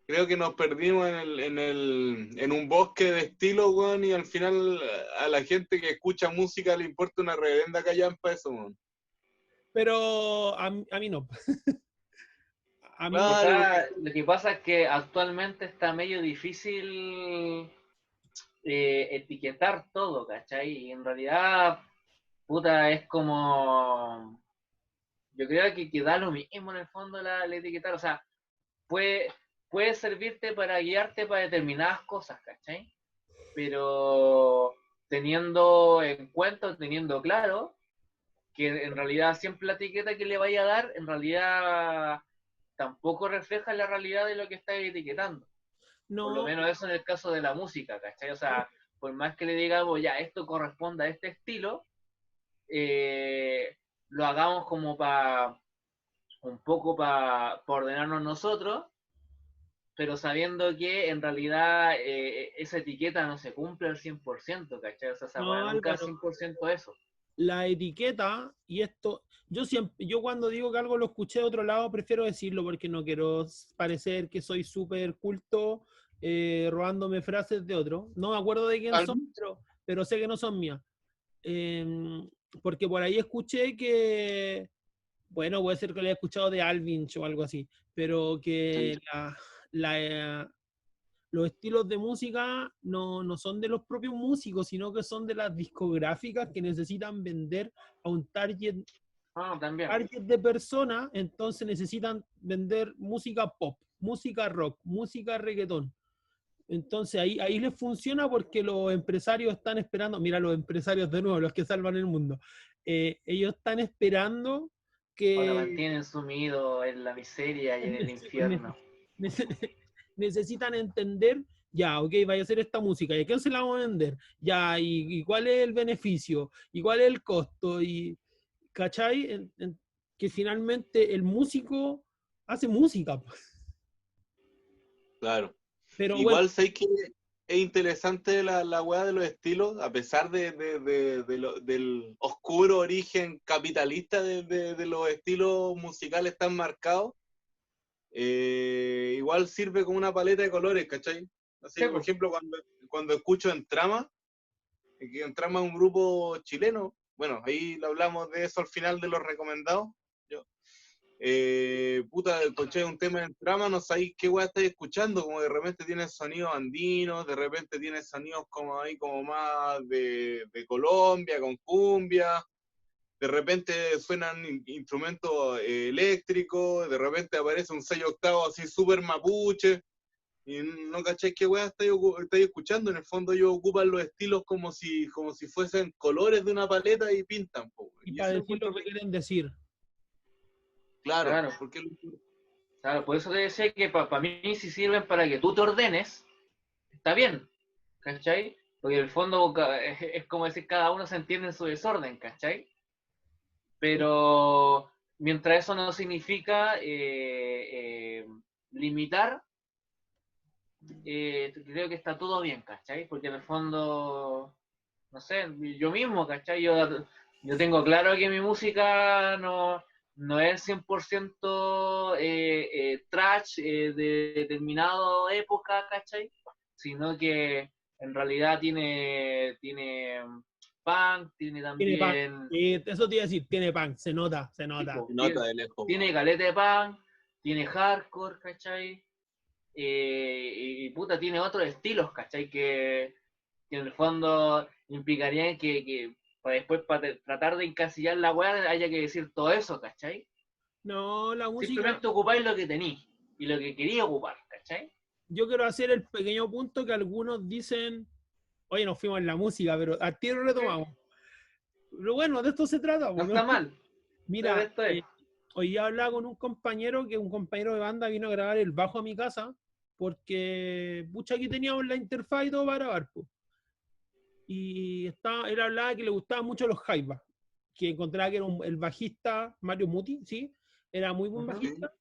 Creo que nos perdimos en un bosque de estilo, weón, y al final a la gente que escucha música le importa una reverenda callampa eso, weón. Pero a mí no. A mí no. Claro, Lo que pasa es que actualmente está medio difícil etiquetar todo, ¿cachai? Y en realidad, puta, es como... Yo creo que da lo mismo en el fondo el etiquetar. O sea, puede servirte para guiarte para determinadas cosas, ¿cachai? Pero teniendo en cuenta, teniendo claro que en realidad siempre la etiqueta que le vaya a dar, en realidad tampoco refleja la realidad de lo que está etiquetando. Por lo No, menos eso en el caso de la música, ¿cachai? O sea, por más que le digamos, ya, esto corresponde a este estilo, lo hagamos como un poco para ordenarnos nosotros, pero sabiendo que en realidad esa etiqueta no se cumple al 100%, ¿cachai? O sea, no, nunca al Álvaro. 100% eso. La etiqueta, y esto, yo cuando digo que algo lo escuché de otro lado, prefiero decirlo porque no quiero parecer que soy súper culto robándome frases de otro. No me acuerdo de quién son, pero sé que no son mías. Porque por ahí escuché que, bueno, puede ser que lo haya escuchado de Alvinch o algo así, pero que los estilos de música no son de los propios músicos, sino que son de las discográficas que necesitan vender a un target También. de personas, entonces necesitan vender música pop, música rock, música reggaetón. Entonces ahí les funciona porque los empresarios están esperando, mira los empresarios de nuevo, los que salvan el mundo, ellos están esperando O la que mantienen sumido en la miseria y en el infierno. necesitan entender, ya, ok, vaya a hacer esta música, ¿y a quién se la vamos a vender? Ya, y cuál es el beneficio, y cuál es el costo, y ¿cachai? Que finalmente el músico hace música. claro. Pero Igual bueno, sé que es interesante la weá de los estilos, a pesar del oscuro origen capitalista de los estilos musicales tan marcados. igual sirve como una paleta de colores, ¿cachai? Así, Sí, por pues. ejemplo, cuando escucho En Trama, que En Trama es un grupo chileno, bueno, ahí lo hablamos de eso al final de los recomendados. Puta, escuché un tema En Trama, no sabéis qué weá estáis escuchando, como de repente tiene sonidos andinos, de repente tiene sonidos como ahí como más de Colombia, con cumbia, de repente suenan instrumentos eléctricos, de repente aparece un 6 octavos así súper mapuche, y no cacháis qué weá estáis escuchando. En el fondo ellos ocupan los estilos como si fuesen colores de una paleta y pintan, po. Y Y para eso lo decir encuentro lo que rico. quieren decir. Claro, Claro. porque Claro, por eso te decía que para mí si sirven para que tú te ordenes, está bien, ¿cachai? Porque en el fondo es como decir, cada uno se entiende en su desorden, ¿cachai? Pero mientras eso no significa limitar, creo que está todo bien, ¿cachai? Porque en el fondo, no sé, yo mismo, ¿cachai? Yo tengo claro que mi música no es 100% trash de determinada época, ¿cachai? Sino que en realidad tiene punk, tiene Tiene punk. también Eso te iba a decir, tiene punk, se nota, se nota. tipo, nota de lejos. tiene caleta de punk, tiene hardcore, ¿cachai? Y puta, tiene otros estilos, ¿cachai? Que en el fondo implicarían que para después para tratar de encasillar la weá haya que decir todo eso, ¿cachai? No, la música, Simplemente ocupáis lo que tenéis y lo que quería ocupar, ¿cachai? yo quiero hacer el pequeño punto que algunos dicen, oye, nos fuimos en la música, pero a tiro retomamos. Pero bueno, de esto se trata, No ¿no? está mal. Mira, Esto es. hoy día hablaba con un compañero de banda vino a grabar el bajo a mi casa porque, pucha, aquí teníamos la interfaz y todo para grabar, po. Y él hablaba que le gustaban mucho los jaivas, que encontraba que era el bajista Mario Muti, ¿sí? Era muy buen Ujú. bajista,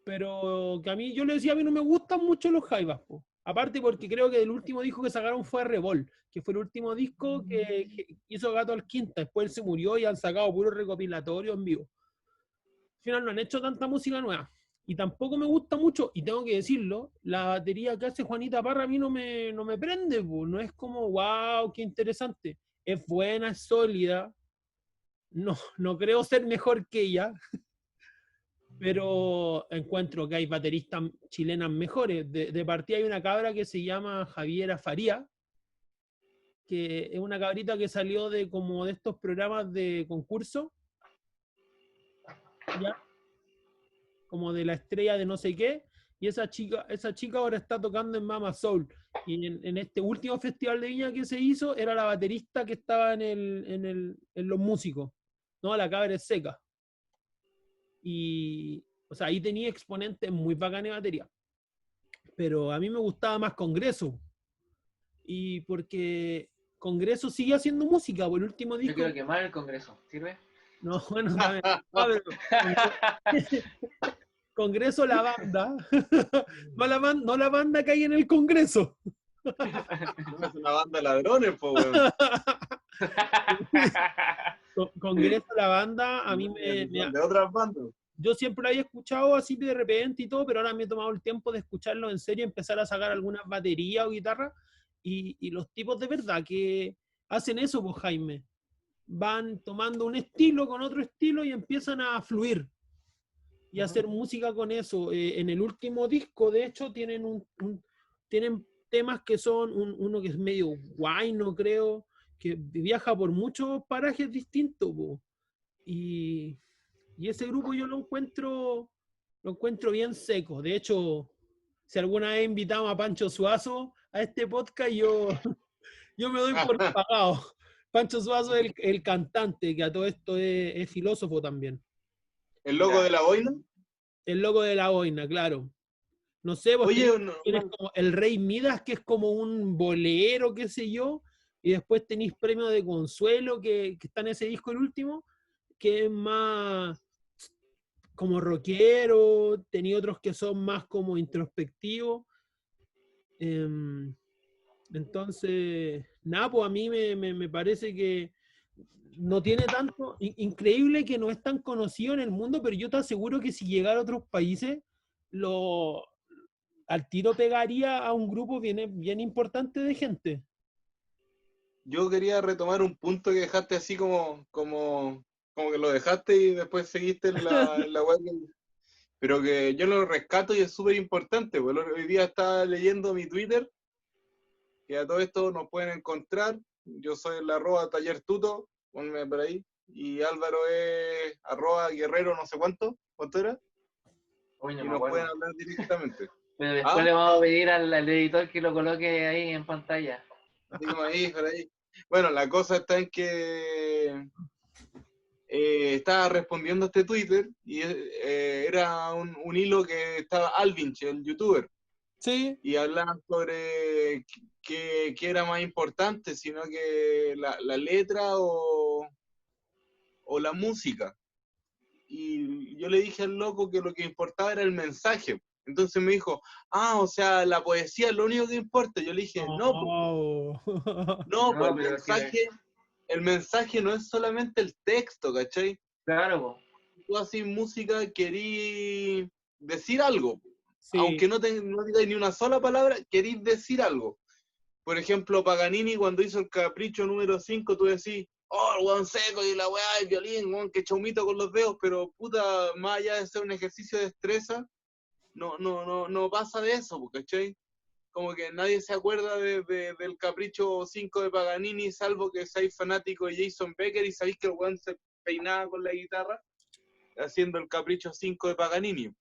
pero que yo le decía, a mí no me gustan mucho los jaivas, po. Aparte porque creo que el último disco que sacaron fue Revol, que fue el último disco que hizo Gato al Quinta, después él se murió y han sacado puro recopilatorio en vivo. Al final no han hecho tanta música nueva. Y tampoco me gusta mucho, y tengo que decirlo, la batería que hace Juanita Parra a mí no me prende, po. No es como, wow, qué interesante. Es buena, es sólida. No creo ser mejor que ella, pero encuentro que hay bateristas chilenas mejores. De partida hay una cabra que se llama Javiera Faría, que es una cabrita que salió de como de estos programas de concurso, ¿ya? Como de la estrella de no sé qué, y esa chica ahora está tocando en Mama Soul. Y en este último festival de Viña que se hizo, era la baterista que estaba en los músicos. No, la cabra es seca. Y, o sea, ahí tenía exponentes muy bacanes de batería. Pero a mí me gustaba más Congreso. Y porque Congreso sigue haciendo música, por el último Yo disco. quiero quemar el Congreso, ¿sirve? No, bueno, también. No, pero Congreso la banda. No la banda que hay en el Congreso. No es una banda de ladrones, po, weón. Congreso la banda, a mí De otras bandas. yo siempre lo había escuchado así de repente y todo, pero ahora me he tomado el tiempo de escucharlo en serio, empezar a sacar algunas baterías o guitarras, y los tipos de verdad que hacen eso, pues Jaime. Van tomando un estilo con otro estilo y empiezan a fluir y a hacer música con eso. En el último disco, de hecho, tienen tienen temas que son uno que es medio guay, no creo, que viaja por muchos parajes distintos, po. Y ese grupo yo lo encuentro bien seco. De hecho, si alguna vez invitamos a Pancho Suazo a este podcast, yo me doy por pagado. Pancho Suazo es el cantante, que a todo esto es filósofo también. ¿El loco de la boina? El loco de la boina, claro. No sé, vos Oye, tienes como el Rey Midas, que es como un bolero, qué sé yo, y después tenéis Premio de Consuelo, que está en ese disco el último, que es más como rockero, tenía otros que son más como introspectivos. Entonces, nada, pues a mí me parece que no tiene tanto, increíble que no es tan conocido en el mundo, pero yo te aseguro que si llegara a otros países, al tiro pegaría a un grupo bien importante de gente. Yo quería retomar un punto que dejaste así como que lo dejaste y después seguiste en la web. Pero que yo lo rescato y es súper importante. Pues hoy día estaba leyendo mi Twitter, que a todo esto nos pueden encontrar. Yo soy el @tallertuto, ponme por ahí. Y Álvaro es @guerrero no sé ¿cuánto era? Uy, no Y me nos acuerdo. pueden hablar directamente. Pero después le vamos a pedir al editor que lo coloque ahí en pantalla. Así como ahí, por ahí. Bueno, la cosa está en que estaba respondiendo a este Twitter y era un hilo que estaba Alvinch, el youtuber, Sí. y hablaban sobre qué era más importante, sino que la letra o la música. Y yo le dije al loco que lo que importaba era el mensaje. Entonces me dijo, o sea, la poesía es lo único que importa. Yo le dije, no, No. pues pero el mensaje no es solamente el texto, ¿cachai? claro, po. Tú haces música, querís decir algo. Sí. Aunque no digáis ni una sola palabra, querís decir algo. Por ejemplo, Paganini, cuando hizo el Capricho número 5, tú decís, el weón seco y la weá, el violín, weón, que chaumito con los dedos, pero puta, más allá de ser un ejercicio de destreza, no pasa de eso, ¿cachai? Como que nadie se acuerda del Capricho 5 de Paganini, salvo que seáis fanático de Jason Becker y sabéis que el weón se peinaba con la guitarra haciendo el Capricho 5 de Paganini.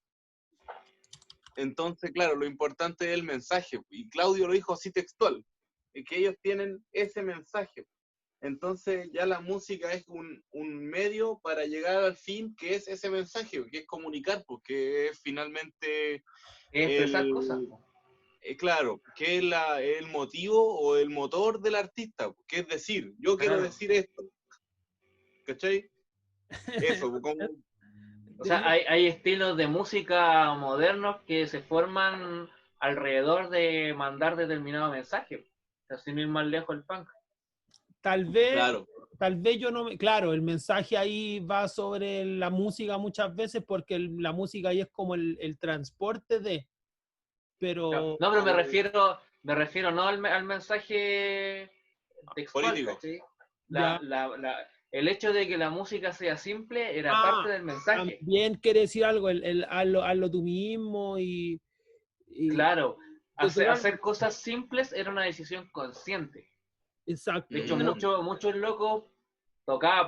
Entonces, claro, lo importante es el mensaje, y Claudio lo dijo así textual, que ellos tienen ese mensaje. Entonces ya la música es un medio para llegar al fin, que es ese mensaje, que es comunicar, porque es finalmente Expresar cosas, po. claro, que es el motivo o el motor del artista, que es decir, yo quiero decir esto, ¿cachai? Eso, como... O sea, hay estilos de música modernos que se forman alrededor de mandar determinado mensaje. O sea, sin ir más lejos el punk. Tal vez Claro. yo no me... Claro, el mensaje ahí va sobre la música muchas veces porque la música ahí es como el transporte de... Pero... No, pero me refiero no al mensaje textual, político. ¿cachai? Ya. El hecho de que la música sea simple era parte del mensaje. También quiere decir algo, hazlo tú mismo y Claro, hacer cosas simples era una decisión consciente. Exacto. De hecho, muchos locos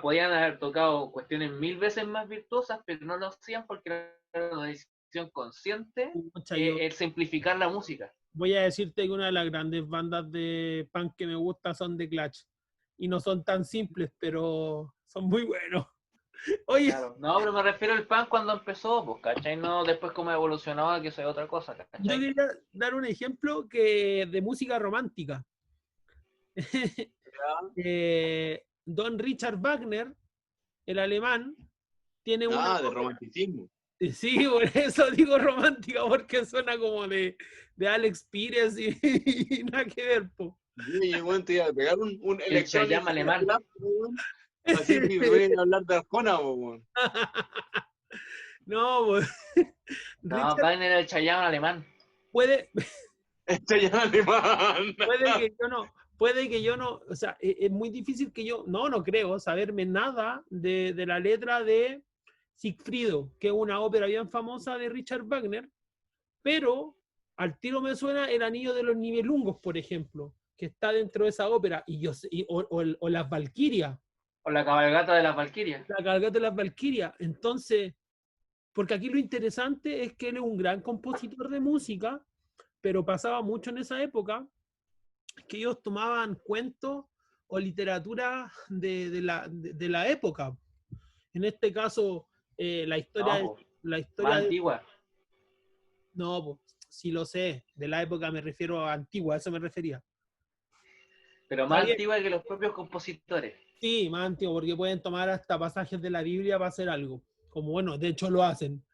podían haber tocado cuestiones 1000 veces más virtuosas, pero no lo hacían porque era una decisión consciente el simplificar la música. Voy a decirte que una de las grandes bandas de punk que me gusta son The Clash. Y no son tan simples, pero son muy buenos. Oye. Claro. No, pero me refiero al punk cuando empezó, pues, ¿cachai? No después cómo evolucionaba, que eso es otra cosa, ¿cachai? Yo quería dar un ejemplo de música romántica. Don Richard Wagner, el alemán, tiene una... de romanticismo. Sí, por eso digo romántica, porque suena como de Alex Pires y nada que ver, po. Sí, bueno, te iba a pegar un el Chayanne alemán. Así que voy a hablar de Arjona, po. No, pues. No, Wagner era el Chayanne alemán. Puede... El Chayanne alemán. Puede que yo no, o sea, es muy difícil que yo, no creo, saberme nada de la letra de Sigfrido, que es una ópera bien famosa de Richard Wagner, pero al tiro me suena El Anillo de los Nibelungos, por ejemplo, que está dentro de esa ópera, o las Valquirias. O la cabalgata de las Valquirias. La cabalgata de las Valquirias. Entonces, porque aquí lo interesante es que él es un gran compositor de música, pero pasaba mucho en esa época que ellos tomaban cuentos o literatura de la época. En este caso, la historia más antigua. No, pues, sí lo sé. De la época me refiero a antigua, a eso me refería. Pero más antigua que los propios compositores. Sí, más antigua, porque pueden tomar hasta pasajes de la Biblia para hacer algo. Como bueno, de hecho lo hacen.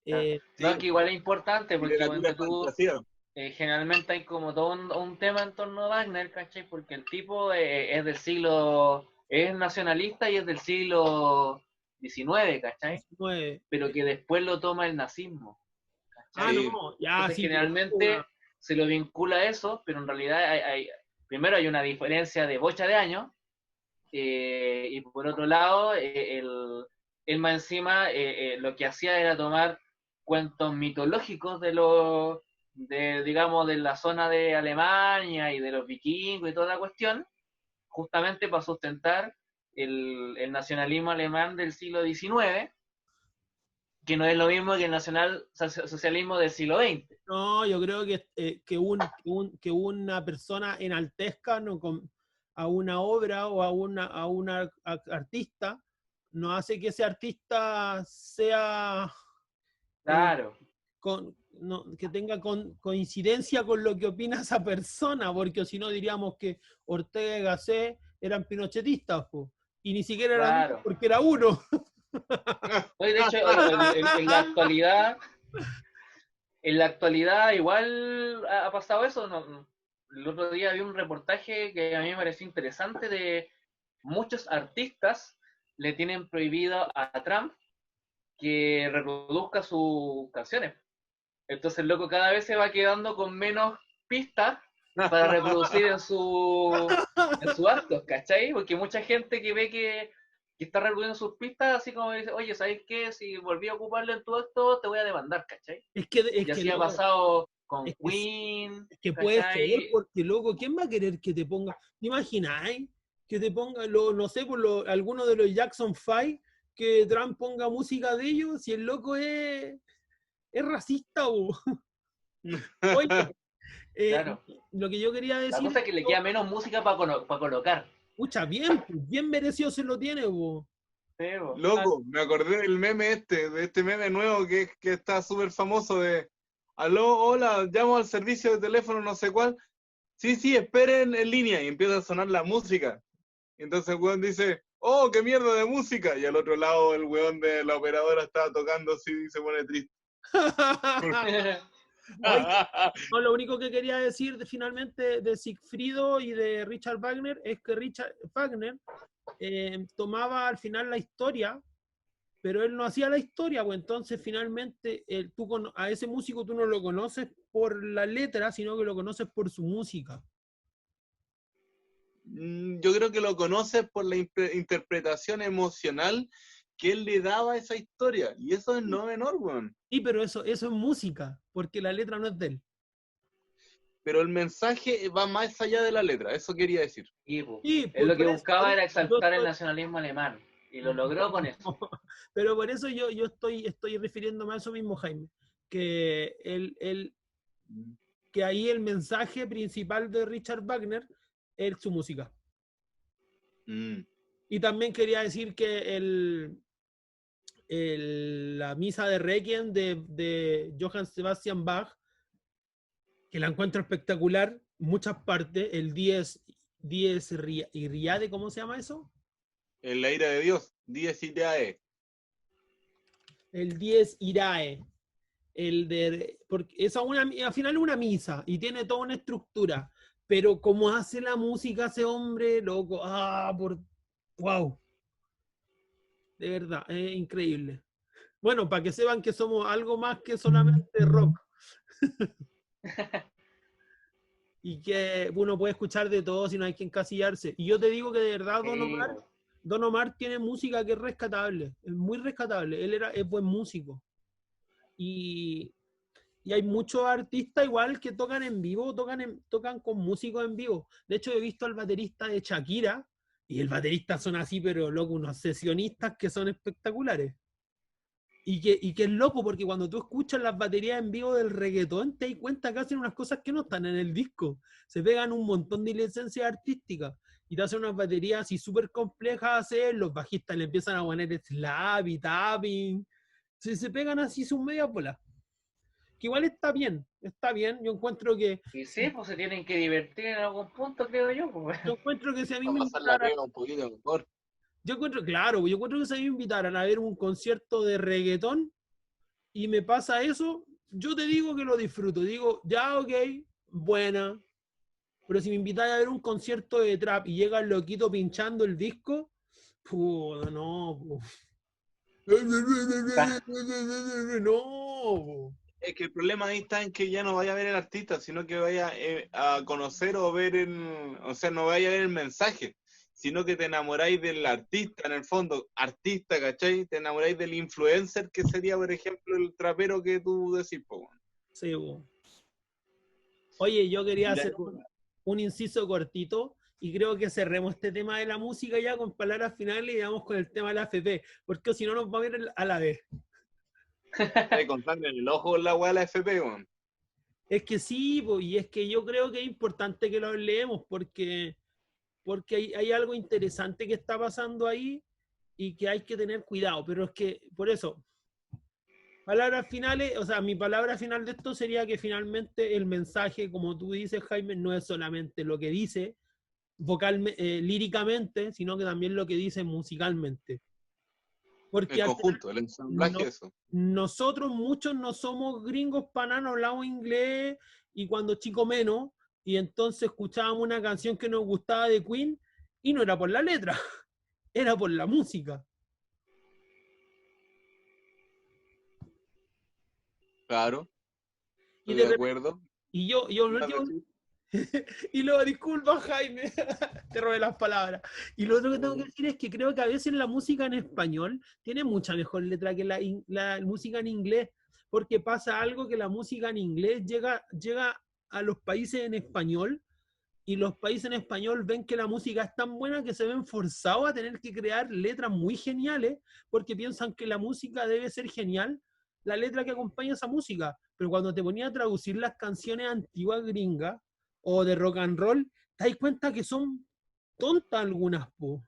No, es que igual es importante, porque cuando tú... generalmente hay como todo un tema en torno a Wagner, ¿cachai? Porque el tipo es del siglo... es nacionalista y es del siglo XIX, ¿cachai? 19. Pero que después lo toma el nazismo, Ah, Sí. no, ya, Entonces, sí. generalmente se lo vincula a eso, pero en realidad primero hay una diferencia de bocha de años, y por otro lado, él más encima lo que hacía era tomar cuentos mitológicos digamos, de la zona de Alemania y de los vikingos y toda la cuestión, justamente para sustentar el nacionalismo alemán del siglo XIX, que no es lo mismo que el nacionalsocialismo del siglo XX. No, yo creo que una persona enaltezca a una obra o a una artista, no hace que ese artista sea Claro. que tenga coincidencia con lo que opina esa persona, porque si no diríamos que Ortega y Gasset eran pinochetistas, po, y ni siquiera eran Claro. dos, porque era uno. Hoy, de hecho, en la actualidad igual ha pasado eso. El otro día vi un reportaje que a mí me pareció interesante de muchos artistas le tienen prohibido a Trump que reproduzca sus canciones. Entonces el loco cada vez se va quedando con menos pistas para reproducir en sus actos, ¿cachai? Porque mucha gente que ve que está reproduciendo sus pistas, así como dice, oye, ¿sabes qué? Si volví a ocuparlo en tu acto, te voy a demandar, ¿cachai? Es que Y así ha pasado con es que, Queen, que puede ser, ¿cachai? porque loco, ¿quién va a querer que te ponga? ¿Te imagináis que te ponga, no sé, alguno de los Jackson 5, que Trump ponga música de ellos, si el loco es racista o... Oye, Claro. lo que yo quería La decir cosa es que le queda menos música para colocar. Pucha, bien merecido se lo tiene, bo. Sí, bo. Loco, me acordé del meme de este meme nuevo que está súper famoso de aló, hola, llamo al servicio de teléfono no sé cuál. Sí, esperen en línea, y empieza a sonar la música. Y entonces el weón dice, oh, qué mierda de música. Y al otro lado el weón de la operadora estaba tocando así y se pone triste. Oye, no, lo único que quería decir finalmente de Sigfrido y de Richard Wagner es que Richard Wagner tomaba al final la historia, pero él no hacía la historia, pues entonces finalmente a ese músico tú no lo conoces por la letra, sino que lo conoces por su música. Yo creo que lo conoces por la interpretación emocional que él le daba a esa historia. Y eso es no menor, weón. Sí, pero eso es música, porque la letra no es de él. Pero el mensaje va más allá de la letra, eso quería decir. Sí, Él lo que por buscaba eso, era exaltar el nacionalismo alemán. Y lo logró con eso. Pero por eso yo estoy refiriéndome a eso mismo, Jaime. Que que ahí el mensaje principal de Richard Wagner es su música. Y también quería decir que la misa de Requiem de Johann Sebastian Bach, que la encuentro espectacular, muchas partes, el Dies Irae, ¿cómo se llama eso? En la ira de Dios, Dies Irae. El Dies Irae. Porque es al final una misa y tiene toda una estructura, pero como hace la música ese hombre, loco, wow. De verdad, es increíble. Bueno, para que sepan que somos algo más que solamente rock. Y que uno puede escuchar de todo si no hay que encasillarse. Y yo te digo que de verdad Don Omar tiene música que es rescatable, es muy rescatable. Es buen músico. Y hay muchos artistas igual que tocan en vivo, tocan con músicos en vivo. De hecho, he visto al baterista de Shakira, y el baterista son así, pero loco, unos sesionistas que son espectaculares. Y que es loco, porque cuando tú escuchas las baterías en vivo del reggaetón, te das cuenta que hacen unas cosas que no están en el disco. Se pegan un montón de licencias artísticas y te hacen unas baterías así súper complejas a hacer. Los bajistas le empiezan a poner slap y tapping. Se pegan así sus medias bolas. Que igual está bien. Yo encuentro que... Y sí, pues se tienen que divertir en algún punto, creo yo. Pues. Yo encuentro que si a mí me Vamos a pasar la invitaran... pega un poquito mejor. Yo encuentro que si a mí me invitaran a ver un concierto de reggaetón y me pasa eso, yo te digo que lo disfruto. Digo, ya, ok, buena. Pero si me invitáis a ver un concierto de trap y llega el loquito pinchando el disco, no. No. Es que el problema ahí está en que ya no vaya a ver el artista, sino que vaya a conocer o ver o sea, no vaya a ver el mensaje, sino que te enamoráis del artista, en el fondo, artista, ¿cachai? Te enamoráis del influencer, que sería, por ejemplo, el trapero que tú decís, po, weón. Sí, bo. Oye, yo quería Y de ahí, hacer un inciso cortito y creo que cerremos este tema de la música ya con palabras finales y vamos con el tema de la FP, porque si no nos va a ver a la vez. con sangre en el ojo la weá de la FP, weón. Es que sí, po, y es que yo creo que es importante que lo hablemos porque hay algo interesante que está pasando ahí y que hay que tener cuidado, pero es que por eso, palabras finales, o sea, mi palabra final de esto sería que finalmente el mensaje, como tú dices, Jaime, no es solamente lo que dice líricamente, sino que también lo que dice musicalmente. Porque El conjunto, el ensamblaje, eso. nosotros muchos no somos gringos para nada, hablamos inglés y cuando chico menos, y entonces escuchábamos una canción que nos gustaba de Queen y no era por la letra, era por la música. Claro, Y, estoy de acuerdo. y yo y luego, disculpa Jaime, te robé las palabras. Y lo otro que tengo que decir es que creo que a veces la música en español tiene mucha mejor letra que la música en inglés, porque pasa algo que la música en inglés llega a los países en español y los países en español ven que la música es tan buena que se ven forzados a tener que crear letras muy geniales porque piensan que la música debe ser genial, la letra que acompaña esa música. Pero cuando te ponía a traducir las canciones antiguas gringas o de rock and roll, te das cuenta que son tontas algunas, po.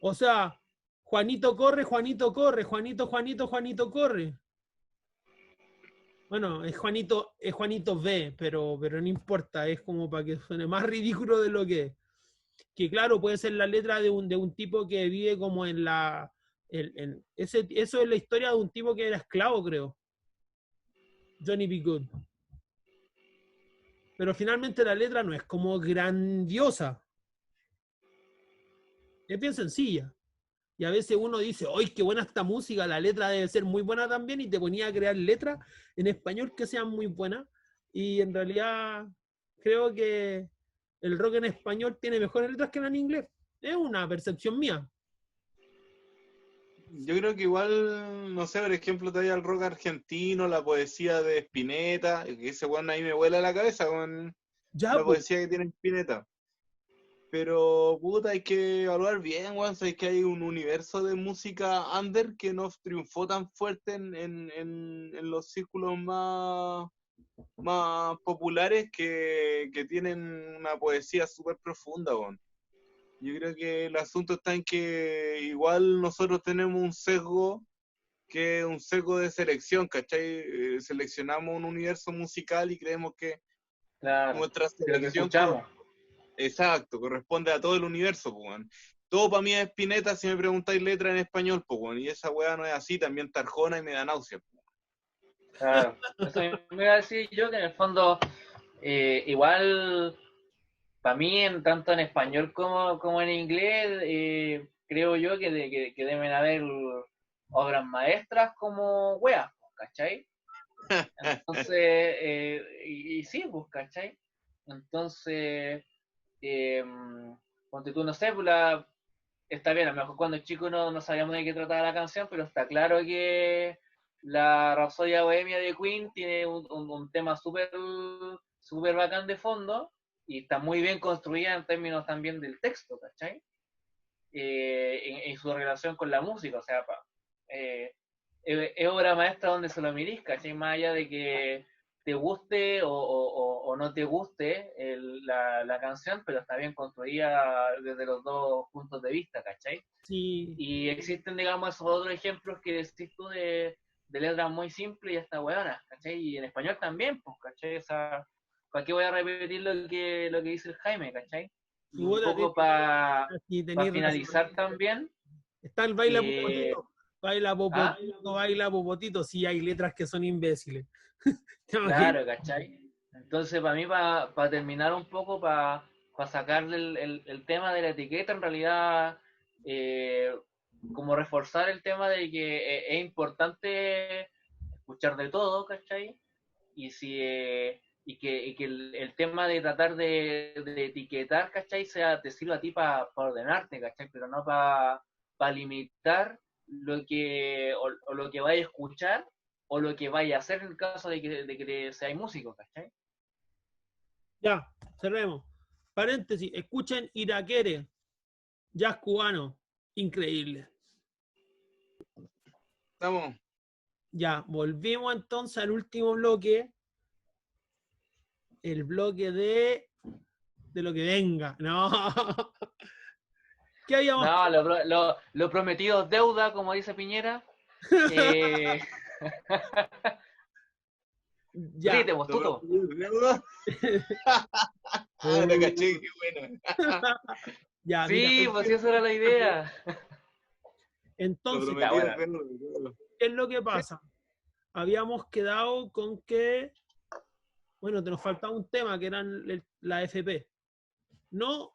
O sea, Juanito corre, Juanito corre, Juanito, Juanito, Juanito corre. Bueno, es Juanito B, pero no importa, es como para que suene más ridículo de lo que es. Que claro, puede ser la letra de un tipo que vive como en la... eso es la historia de un tipo que era esclavo, creo. Johnny B. Good. Pero finalmente la letra no es como grandiosa. Es bien sencilla. Y a veces uno dice, ¡ay, qué buena esta música! La letra debe ser muy buena también, y te ponía a crear letras en español que sean muy buenas. Y en realidad creo que el rock en español tiene mejores letras que la en inglés. Es una percepción mía. Yo creo que igual, no sé, por ejemplo, todavía el rock argentino, la poesía de Spinetta, que ese weón ahí me vuela la cabeza con Ya, la pues, poesía que tiene Spinetta. Pero, puta, hay que evaluar bien, weón. Sabes que hay un universo de música under que no triunfó tan fuerte en los círculos más populares que tienen una poesía súper profunda, weón. Yo creo que el asunto está en que igual nosotros tenemos un sesgo, que es un sesgo de selección, ¿cachai? Seleccionamos un universo musical y creemos que Claro, nuestra de lo que selección... escuchamos. Exacto, corresponde a todo el universo, pues, weón. Todo para mí es Spinetta si me preguntáis letra en español, pues, weón. Y esa weá no es así, también Tarjona y me da náusea. Pues. Claro, eso me iba a decir yo que en el fondo, igual, para mí, tanto en español como en inglés, creo yo que deben haber obras maestras como weas, ¿cachai? Entonces, y sí, pues, ¿cachai? Entonces, ponte tú, no sé, pues está bien, a lo mejor cuando chico no sabíamos de qué trataba la canción, pero está claro que la Rapsodia Bohemia de Queen tiene un tema súper super bacán de fondo y está muy bien construida en términos también del texto, ¿cachai? En su relación con la música, o sea, es obra maestra donde se lo mirís, ¿cachai? Más allá de que te guste o no te guste la canción, pero está bien construida desde los dos puntos de vista, ¿cachai? sí. Y existen, digamos, esos otros ejemplos que decís tú de letras muy simples y hasta hueonas, ¿cachai? Y en español también, pues, ¿cachai? O sea, ¿para qué voy a repetir lo que dice el Jaime, ¿cachai? Y Un poco para finalizar también. Está el baila eh, popotito, baila popotito, sí hay letras que son imbéciles. Claro, ¿cachai? Entonces, para mí, para terminar un poco, para sacarle el tema de la etiqueta, en realidad, como reforzar el tema de que es importante escuchar de todo, ¿cachai? Y que el tema de tratar de etiquetar, ¿cachai? Te sirva a ti para ordenarte, ¿cachai? Pero no para limitar o lo que vaya a escuchar o lo que vaya a hacer en el caso de que seáis músico, ¿cachai? Ya, cerremos. Paréntesis, escuchen Iraquere, jazz cubano, increíble. Estamos. Ya, volvimos entonces al último bloque. El bloque de lo que venga. No. ¿Qué habíamos? No, lo prometido es deuda, como dice Piñera. Ya. Ríete, vos, Tuto. La caché, qué buena. Ya, Sí, mira. pues esa era la idea. Entonces, ¿qué es lo que pasa? Habíamos quedado con que, bueno, te nos faltaba un tema que eran la FP. No,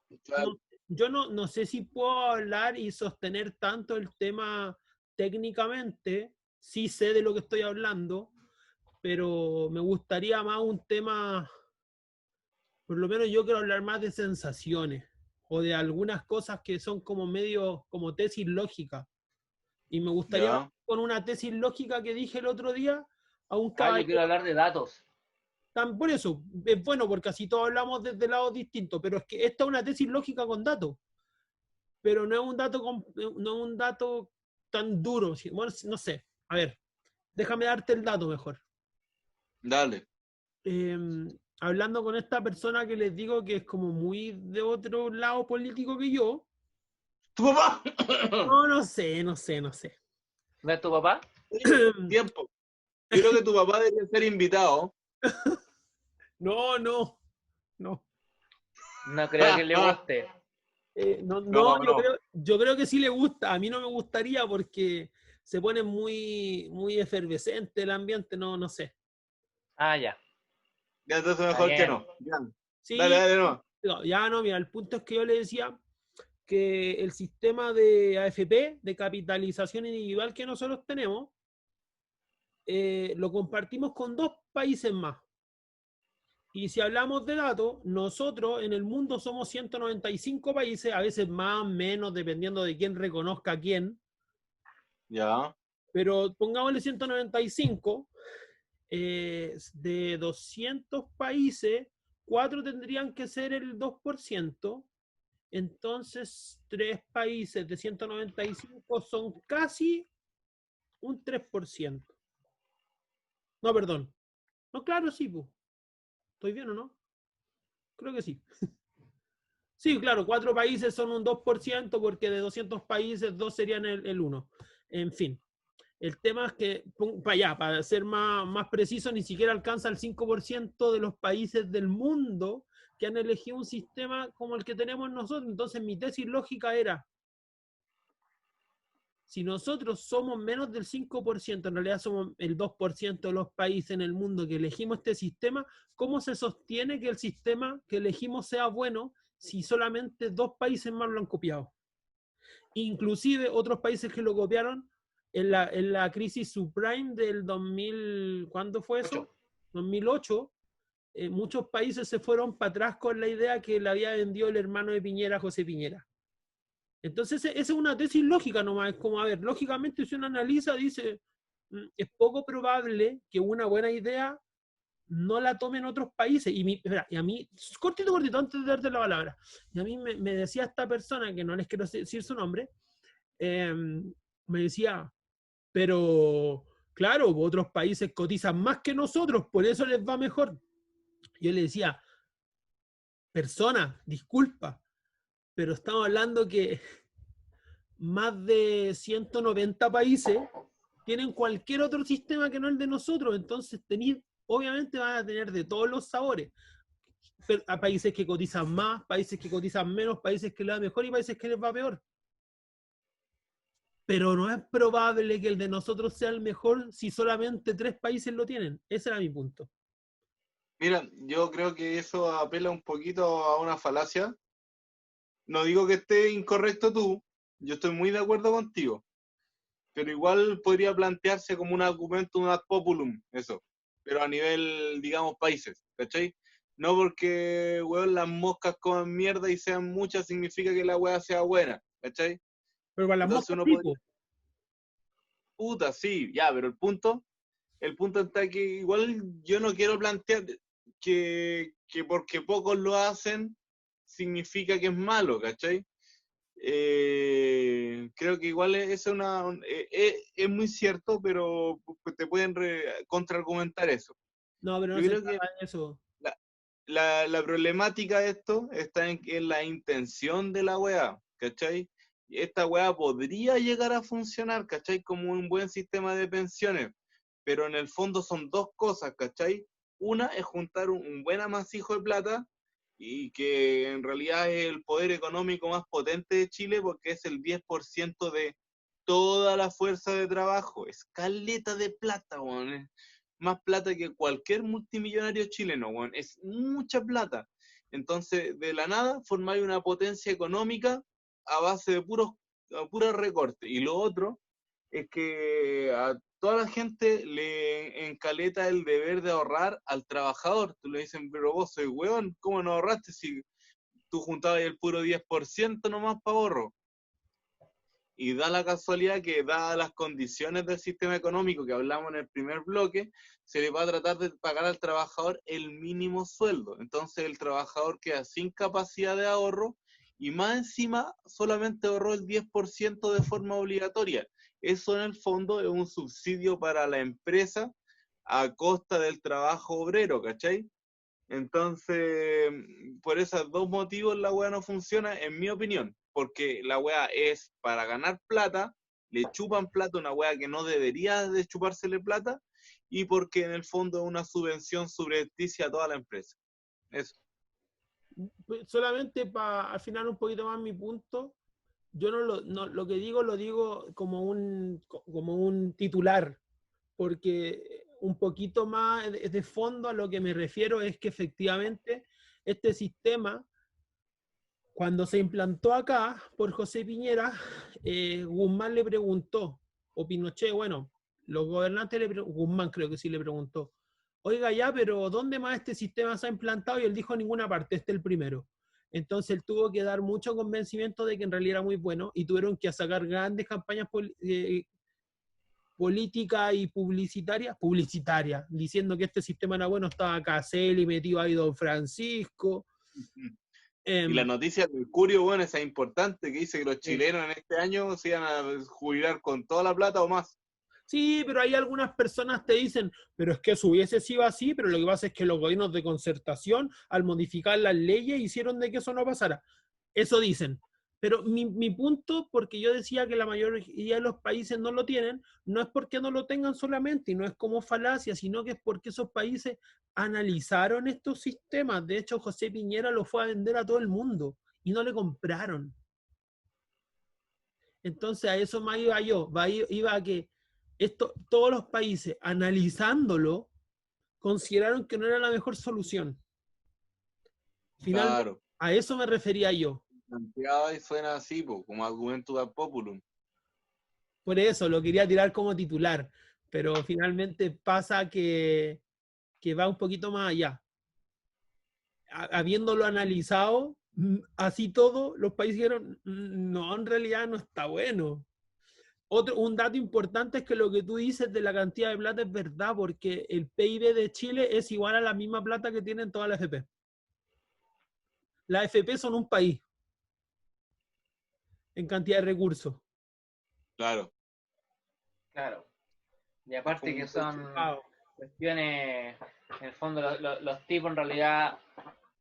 yo no sé si puedo hablar y sostener tanto el tema técnicamente, sí sé de lo que estoy hablando, pero me gustaría más un tema, por lo menos yo quiero hablar más de sensaciones o de algunas cosas que son como medio, como tesis lógica. Y me gustaría con una tesis lógica que dije el otro día a un caballero. Yo quiero hablar de datos. Por eso, es bueno porque así todos hablamos desde lados distintos, pero es que esta es una tesis lógica con datos. Pero no es un dato tan duro. Bueno, no sé. A ver, déjame darte el dato mejor. Dale. Hablando con esta persona que les digo que es como muy de otro lado político que yo. ¿Tu papá? No sé. ¿No es tu papá? Tiempo. Yo creo que tu papá debería ser invitado. No. No creo que le guste. Yo creo que sí le gusta. A mí no me gustaría porque se pone muy, muy efervescente el ambiente, no sé. Ah, ya. Ya, entonces mejor que no. Ya. Sí, Dale, no. Ya no, mira, el punto es que yo le decía que el sistema de AFP, de capitalización individual que nosotros tenemos, lo compartimos con 2 países más. Y si hablamos de datos, nosotros en el mundo somos 195 países, a veces más, menos, dependiendo de quién reconozca a quién. Ya. Pero pongámosle 195, de 200 países, 4 tendrían que ser el 2%. Entonces, 3 países de 195 son casi un 3%. No, perdón. No, claro, sí, pues. ¿Estoy bien o no? Creo que sí. Sí, claro, 4 países son un 2% porque de 200 países 2 serían el 1. En fin, el tema es que, para ser más preciso, ni siquiera alcanza el 5% de los países del mundo que han elegido un sistema como el que tenemos nosotros. Entonces mi tesis lógica era, si nosotros somos menos del 5%, en realidad somos el 2% de los países en el mundo que elegimos este sistema, ¿cómo se sostiene que el sistema que elegimos sea bueno si solamente 2 países más lo han copiado? Inclusive otros países que lo copiaron en la crisis subprime del 2000, ¿cuándo fue eso? 2008. Muchos países se fueron para atrás con la idea que le había vendido el hermano de Piñera, José Piñera. Entonces, esa es una tesis lógica nomás. Es como, a ver, lógicamente si uno analiza, dice, es poco probable que una buena idea no la tomen otros países. Y a mí, cortito, antes de darte la palabra, y a mí me decía esta persona, que no les quiero decir su nombre, me decía, pero claro, otros países cotizan más que nosotros, por eso les va mejor. Yo le decía, persona, disculpa, pero estamos hablando que más de 190 países tienen cualquier otro sistema que no el de nosotros, entonces obviamente van a tener de todos los sabores. A países que cotizan más, países que cotizan menos, países que les va mejor y países que les va peor. Pero no es probable que el de nosotros sea el mejor si solamente 3 países lo tienen. Ese era mi punto. Mira, yo creo que eso apela un poquito a una falacia. No digo que esté incorrecto tú, yo estoy muy de acuerdo contigo. pero igual podría plantearse como un argumento, un ad populum, eso, pero a nivel, digamos, países, ¿cachai? No porque, weón, las moscas coman mierda y sean muchas significa que la weá sea buena, ¿cachai? Pero para las Entonces moscas uno pico. podría, puta, sí, ya, pero el punto está que igual yo no quiero plantear que porque pocos lo hacen significa que es malo, ¿cachai? Creo que igual es muy cierto, pero te pueden contraargumentar eso. No, pero no Yo se creo que trata de eso. la problemática de esto está en la intención de la weá, ¿cachai? Esta weá podría llegar a funcionar, ¿cachai? Como un buen sistema de pensiones, pero en el fondo son dos cosas, ¿cachai? Una es juntar un buen amasijo de plata y que en realidad es el poder económico más potente de Chile porque es el 10% de toda la fuerza de trabajo. Es caleta de plata, weón. Más plata que cualquier multimillonario chileno, weón. Es mucha plata. Entonces, de la nada, formáis una potencia económica a base de puros recortes. Y lo otro es que a toda la gente le encaleta el deber de ahorrar al trabajador. Tú le dicen, pero vos soy weón, ¿cómo no ahorraste si tú juntabas el puro 10% nomás para ahorro? Y da la casualidad que, dadas las condiciones del sistema económico que hablamos en el primer bloque, se le va a tratar de pagar al trabajador el mínimo sueldo. Entonces el trabajador queda sin capacidad de ahorro y más encima solamente ahorró el 10% de forma obligatoria. Eso en el fondo es un subsidio para la empresa a costa del trabajo obrero, ¿cachai? Entonces, por esos dos motivos la weá no funciona, en mi opinión, porque la weá es para ganar plata, le chupan plata a una weá que no debería de chupársele plata, y porque en el fondo es una subvención subrepticia a toda la empresa. Eso. Solamente para afinar un poquito más mi punto, yo lo que digo lo digo como un titular, porque un poquito más de fondo a lo que me refiero es que efectivamente este sistema, cuando se implantó acá por José Piñera, Guzmán le preguntó, o Pinochet, bueno, los gobernantes Guzmán creo que sí le preguntó, oiga ya, pero ¿dónde más este sistema se ha implantado? Y él dijo, en ninguna parte, este es el primero. Entonces él tuvo que dar mucho convencimiento de que en realidad era muy bueno y tuvieron que sacar grandes campañas política y publicitaria, diciendo que este sistema era bueno. Estaba Caselli, metido ahí Don Francisco. Y la noticia del Mercurio, bueno, esa importante que dice que los chilenos en este año se iban a jubilar con toda la plata o más. Sí, pero hay algunas personas te dicen, pero es que eso hubiese sido así, pero lo que pasa es que los gobiernos de concertación, al modificar las leyes, hicieron de que eso no pasara. Eso dicen. Pero mi punto, porque yo decía que la mayoría de los países no lo tienen, no es porque no lo tengan solamente, y no es como falacia, sino que es porque esos países analizaron estos sistemas. De hecho, José Piñera lo fue a vender a todo el mundo y no le compraron. Entonces a eso más iba yo, iba a que todos los países, analizándolo, consideraron que no era la mejor solución. Finalmente, Claro. a eso me refería yo. Planteado y suena así, po, como argumento ad populum. Por eso lo quería tirar como titular, pero finalmente pasa que va un poquito más allá. Habiéndolo analizado, así todo, los países dijeron, no, en realidad no está bueno. Un dato importante es que lo que tú dices de la cantidad de plata es verdad, porque el PIB de Chile es igual a la misma plata que tienen todas las FP. Las FP son un país en cantidad de recursos. Claro. Claro. Y aparte que son cuestiones, en el fondo los tipos en realidad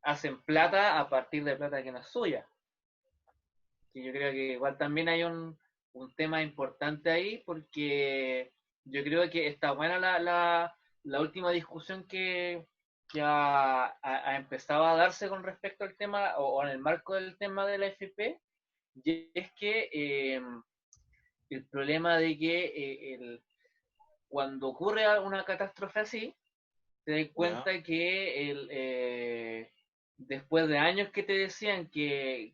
hacen plata a partir de plata que no es suya. Y yo creo que igual también hay un tema importante ahí, porque yo creo que está buena la última discusión que ha empezado a darse con respecto al tema, o en el marco del tema de la FP, y es que el problema de que cuando ocurre una catástrofe así, te das cuenta que después de años que te decían que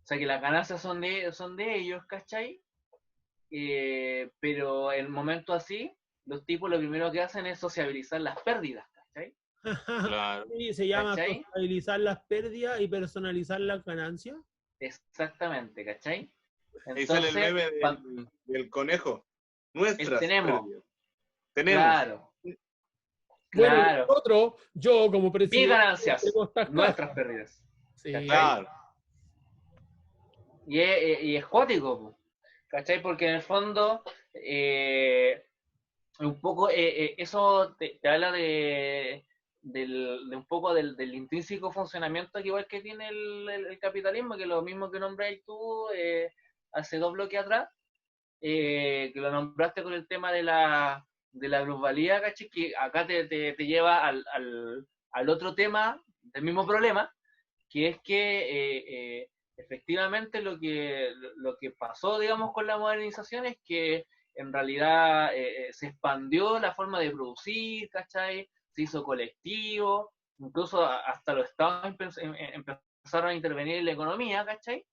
las ganancias son de ellos, ¿cachai? pero en momentos así, los tipos lo primero que hacen es sociabilizar las pérdidas, ¿cachai? Claro. Sí, se llama ¿Cachai? contabilizar las pérdidas y personalizar las ganancias. Exactamente, ¿cachai? Ahí sale el Entonces, meme del conejo. Nuestras tenemos, pérdidas. Tenemos. claro, Bueno, y claro, otro, yo como mis presidente ganancias, tengo estas nuestras cajas. pérdidas, Sí. ¿cachai? Claro. Y es cuático, po, ¿cachai? Porque en el fondo, un poco, eso te habla de un poco del intrínseco funcionamiento que igual que tiene el capitalismo, que es lo mismo que nombráis tú hace 2 bloques atrás, que lo nombraste con el tema de la plusvalía, ¿cachai? Que acá te lleva al otro tema del mismo problema, que es que efectivamente lo que pasó, digamos, con la modernización es que en realidad se expandió la forma de producir, ¿cachai? Se hizo colectivo, incluso hasta los estados empezaron a intervenir en la economía, ¿cachai?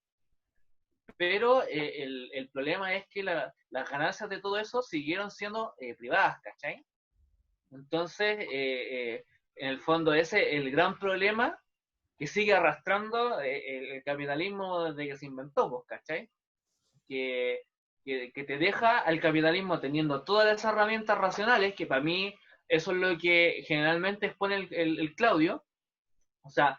Pero el problema es que las ganancias de todo eso siguieron siendo privadas, ¿cachai? Entonces, en el fondo ese es el gran problema que sigue arrastrando el capitalismo desde que se inventó, pues, ¿cachai? Que te deja al capitalismo teniendo todas las herramientas racionales, que para mí eso es lo que generalmente expone el Claudio. O sea,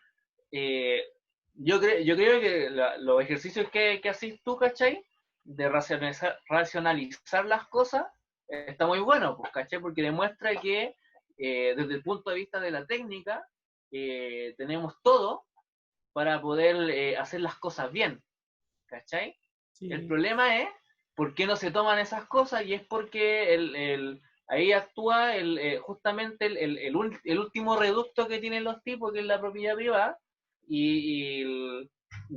yo creo que los ejercicios que haces tú, ¿cachai? De racionalizar las cosas, está muy bueno, pues, ¿cachai? Porque demuestra que desde el punto de vista de la técnica, tenemos todo para poder hacer las cosas bien, ¿cachai? Sí. El problema es por qué no se toman esas cosas, y es porque ahí actúa justamente el último reducto que tienen los tipos, que es la propiedad privada, y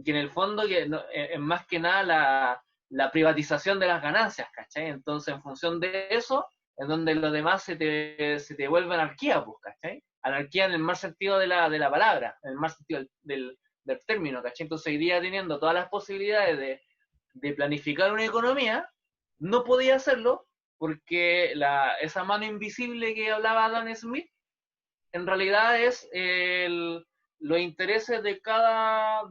que en el fondo es más que nada la privatización de las ganancias, ¿cachai? Entonces, en función de eso, es donde los demás se te vuelve anarquía, pues, ¿cachai? Anarquía en el mal sentido de la palabra, en el mal sentido del término, ¿cachai? Entonces, hoy día teniendo todas las posibilidades de planificar una economía, no podía hacerlo porque esa mano invisible que hablaba Adam Smith, en realidad es los intereses de cada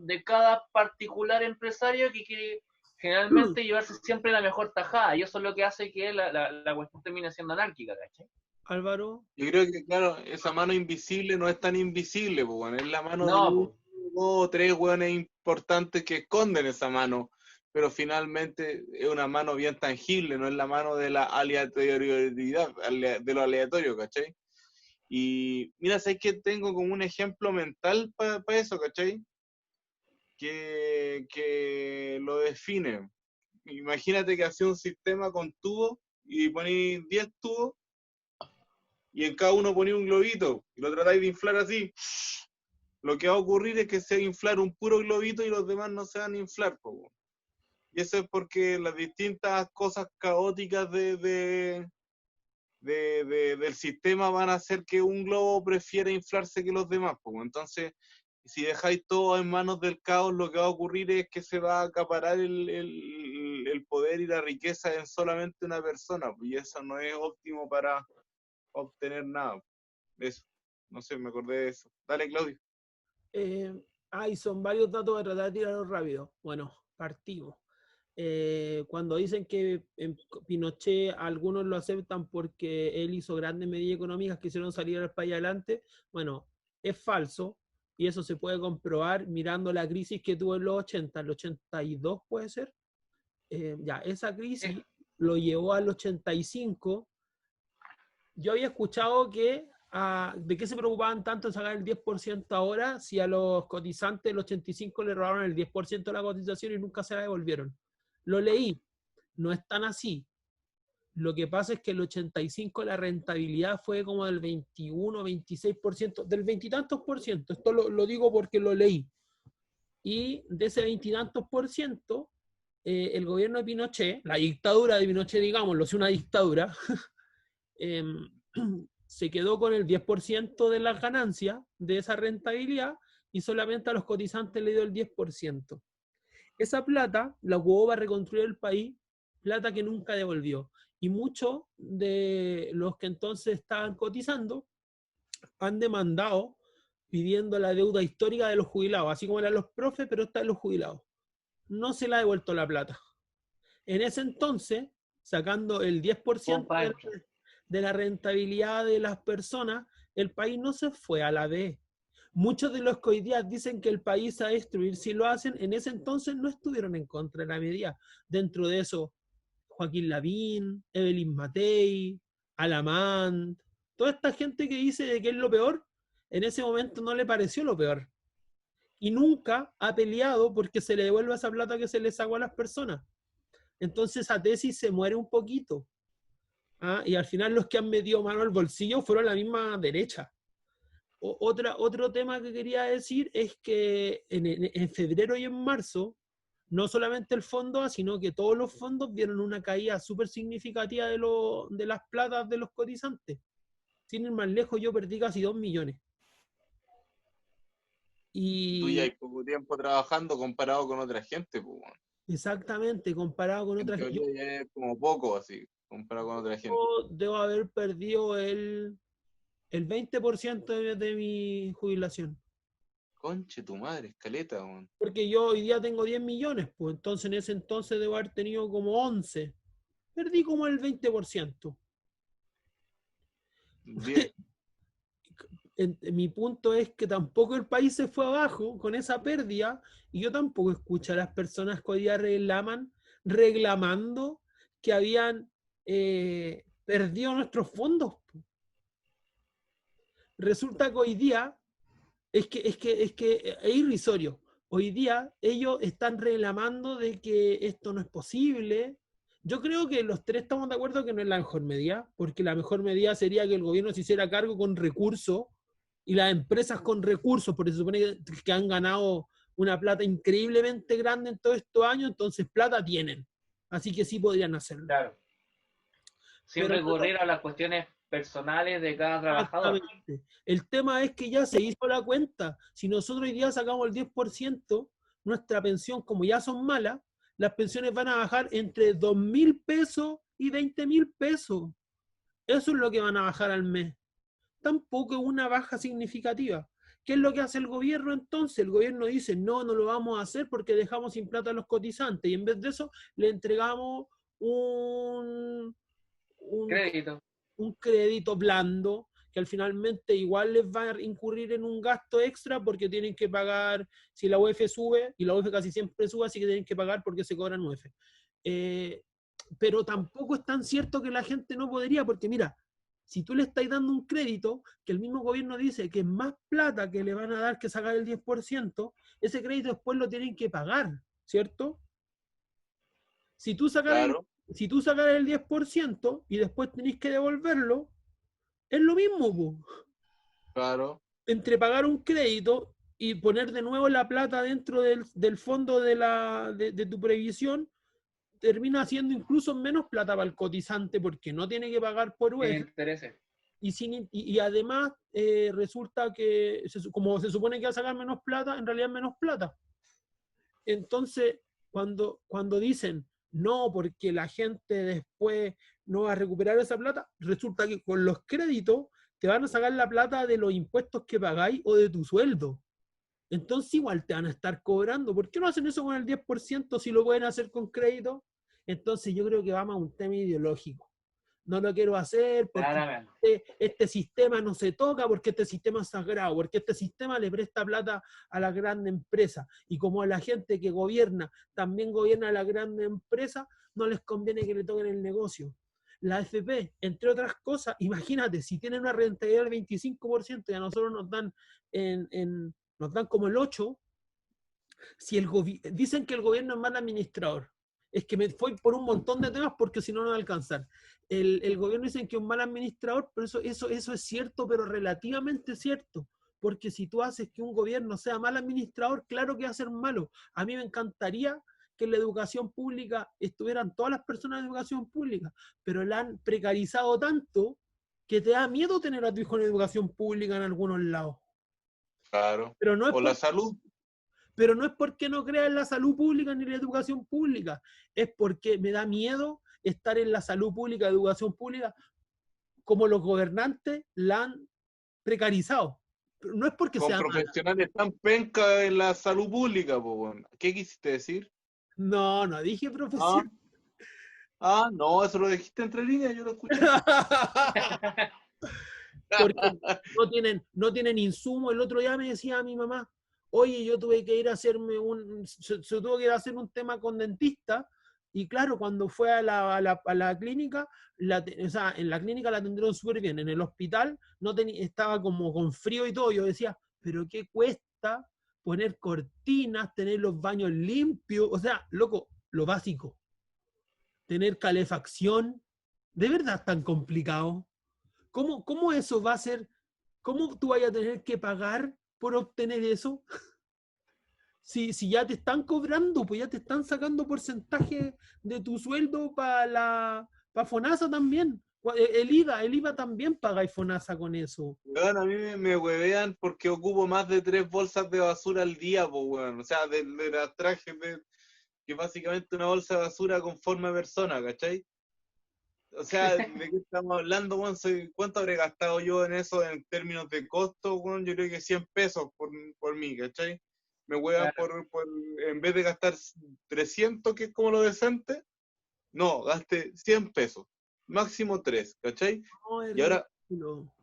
particular empresario que quiere generalmente llevarse siempre la mejor tajada, y eso es lo que hace que la cuestión termine siendo anárquica, ¿cachai? Álvaro. Yo creo que, claro, esa mano invisible no es tan invisible, pues, bueno, es la mano de No, dos po, o tres hueones importantes que esconden esa mano, pero finalmente es una mano bien tangible, no es la mano de la aleatoriedad, de lo aleatorio, ¿cachai? Y mira, sé que tengo como un ejemplo mental para eso, ¿cachai? Que lo define. Imagínate que hacía un sistema con tubos y ponéis 10 tubos y en cada uno ponía un globito y lo tratáis de inflar así. Lo que va a ocurrir es que se va a inflar un puro globito y los demás no se van a inflar, po. Y eso es porque las distintas cosas caóticas del sistema van a hacer que un globo prefiera inflarse que los demás, po. Entonces, si dejáis todo en manos del caos, lo que va a ocurrir es que se va a acaparar el poder y la riqueza en solamente una persona, y eso no es óptimo para obtener nada. Eso, no sé, me acordé de eso. Dale, Claudio. Son varios datos para tratar de tirarlos rápido. Bueno, partimos. Cuando dicen que en Pinochet algunos lo aceptan porque él hizo grandes medidas económicas que hicieron salir al país adelante, bueno, es falso, y eso se puede comprobar mirando la crisis que tuvo en los 80, el 82 puede ser. Ya, esa crisis lo llevó al 85. Yo había escuchado que de qué se preocupaban tanto en sacar el 10% ahora si a los cotizantes del 85 le robaron el 10% de la cotización y nunca se la devolvieron. Lo leí, no es tan así. Lo que pasa es que el 85 la rentabilidad fue como del 21, 26%, del veintitantos por ciento. Esto lo digo porque lo leí. Y de ese veintitantos por ciento, el gobierno de Pinochet, la dictadura de Pinochet, digámoslo, es una dictadura, se quedó con el 10% de las ganancias de esa rentabilidad y solamente a los cotizantes le dio el 10%. Esa plata la ocupó para reconstruir el país plata que nunca devolvió. Y muchos de los que entonces estaban cotizando han demandado pidiendo la deuda histórica de los jubilados, así como eran los profes, pero está en los jubilados. No se le ha devuelto la plata. En ese entonces, sacando el 10% de la rentabilidad de las personas, el país no se fue a la B. Muchos de los que hoy día dicen que el país se va a destruir, si lo hacen, en ese entonces no estuvieron en contra de la medida. Dentro de eso, Joaquín Lavín, Evelyn Matei, Alamán, toda esta gente que dice de que es lo peor, en ese momento no le pareció lo peor. Y nunca ha peleado porque se le devuelva esa plata que se le sacó a las personas. Entonces esa tesis se muere un poquito. ¿Ah? Y al final los que han metido mano al bolsillo fueron la misma derecha. Otro tema que quería decir es que en febrero y en marzo, no solamente el fondo A, sino que todos los fondos vieron una caída súper significativa de las platas de los cotizantes. Sin ir más lejos, yo perdí casi 2 millones. Y tú ya hay poco tiempo trabajando comparado con otra gente, pues, bueno. Exactamente, comparado con otra gente. Ya es como poco, así, comparado con otra gente. Yo debo haber perdido el 20% de mi jubilación. Conche tu madre, escaleta, man. Porque yo hoy día tengo 10 millones, pues entonces en ese entonces debo haber tenido como 11. Perdí como el 20%. Bien. Mi punto es que tampoco el país se fue abajo con esa pérdida, y yo tampoco escucho a las personas que hoy día reclamando que habían perdido nuestros fondos. Resulta que hoy día es irrisorio. Hoy día ellos están reclamando de que esto no es posible. Yo creo que los tres estamos de acuerdo que no es la mejor medida, porque la mejor medida sería que el gobierno se hiciera cargo con recursos y las empresas con recursos, porque se supone que han ganado una plata increíblemente grande en todos estos años, entonces plata tienen. Así que sí podrían hacerlo. Claro. Sin recurrir a las cuestiones personales de cada trabajador. El tema es que ya se hizo la cuenta. Si nosotros hoy día sacamos el 10%, nuestra pensión, como ya son malas, las pensiones van a bajar entre 2.000 pesos y 20.000 pesos. Eso es lo que van a bajar al mes. Tampoco es una baja significativa. ¿Qué es lo que hace el gobierno entonces? El gobierno dice, no lo vamos a hacer porque dejamos sin plata a los cotizantes, y en vez de eso le entregamos un crédito blando, que al finalmente igual les va a incurrir en un gasto extra porque tienen que pagar, si la UF sube, y la UF casi siempre sube, así que tienen que pagar porque se cobran UF. Pero tampoco es tan cierto que la gente no podría, porque mira, si tú le estás dando un crédito, que el mismo gobierno dice que es más plata que le van a dar que sacar el 10%, ese crédito después lo tienen que pagar, ¿cierto? Si tú sacas Claro. Si tú sacas el 10% y después tenés que devolverlo, es lo mismo, po. Claro. Entre pagar un crédito y poner de nuevo la plata dentro del fondo de tu previsión, termina siendo incluso menos plata para el cotizante porque no tiene que pagar por UF. Y además resulta que, como se supone que va a sacar menos plata, en realidad es menos plata. Entonces, cuando dicen, no, porque la gente después no va a recuperar esa plata, resulta que con los créditos te van a sacar la plata de los impuestos que pagáis o de tu sueldo. Entonces igual te van a estar cobrando. ¿Por qué no hacen eso con el 10% si lo pueden hacer con crédito? Entonces yo creo que vamos a un tema ideológico. No lo quiero hacer porque este sistema no se toca, porque este sistema es sagrado, porque este sistema le presta plata a la gran empresa. Y como a la gente que gobierna también gobierna a la gran empresa, no les conviene que le toquen el negocio. La AFP, entre otras cosas, imagínate, si tienen una rentabilidad del 25% y a nosotros nos dan nos dan como el 8%, dicen que el gobierno es mal administrador. Es que me fui por un montón de temas porque si no, no va a alcanzar. El gobierno dice que es un mal administrador, pero eso es cierto, pero relativamente cierto. Porque si tú haces que un gobierno sea mal administrador, claro que va a ser malo. A mí me encantaría que en la educación pública estuvieran todas las personas de educación pública, pero la han precarizado tanto que te da miedo tener a tu hijo en educación pública en algunos lados. Claro. Pero no es la salud. Pero no es porque no crea en la salud pública ni en la educación pública, es porque me da miedo estar en la salud pública, educación pública, como los gobernantes la han precarizado. Pero no es porque Con sea mala. profesionales tan penca en la salud pública, pues, weón. ¿Qué quisiste decir? No, no dije Ah, profesión. no, eso lo dijiste entre líneas, yo lo escuché. Porque no tienen insumo. El otro día me decía mi mamá, oye, yo tuve que ir a hacerme se tuvo que ir a hacer un tema con dentista, y claro, cuando fue a la clínica, o sea, en la clínica la atendieron súper bien, en el hospital estaba como con frío y todo. Yo decía, pero ¿qué cuesta poner cortinas, tener los baños limpios? O sea, loco, lo básico, tener calefacción, ¿de verdad es tan complicado? ¿Cómo eso va a ser? ¿Cómo tú vayas a tener que pagar por obtener eso? Si ya te están cobrando, pues ya te están sacando porcentaje de tu sueldo para FONASA también. El IVA también paga FONASA con eso. Weón, a mí me huevean porque ocupo más de 3 bolsas de basura al día, pues, weón. O sea, de las trajes, que es básicamente una bolsa de basura con forma de persona, ¿cachai? O sea, ¿de qué estamos hablando, weón? ¿Cuánto habré gastado yo en eso en términos de costo, weón? Yo creo que 100 pesos por mí, ¿cachai? Me huevan en vez de gastar 300, que es como lo decente, no, gaste 100 pesos, máximo 3, ¿cachai? No, es Y ahora, ridículo.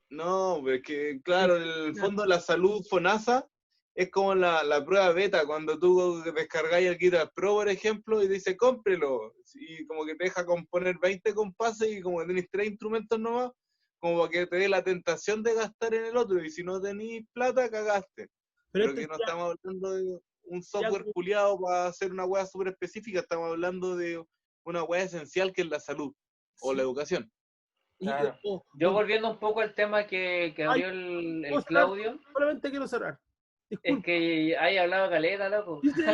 no, es que, claro, el fondo de la salud FONASA es como la prueba beta, cuando tú descargáis el Guitar Pro, por ejemplo, y dice cómprelo, y como que te deja componer 20 compases y como que tenéis 3 instrumentos nomás, como para que te dé la tentación de gastar en el otro, y si no tenéis plata, cagaste. Pero Pero que no estamos hablando de un software ya- culiado para hacer una hueá súper específica, estamos hablando de una hueá esencial que es la salud o la sí, educación. Claro. o- Yo o- volviendo un poco al tema que ay, abrió el ¿puedo cerrar? Claudio, Solamente quiero cerrar. es Disculpa. que hay hablado caleta, loco. Dice-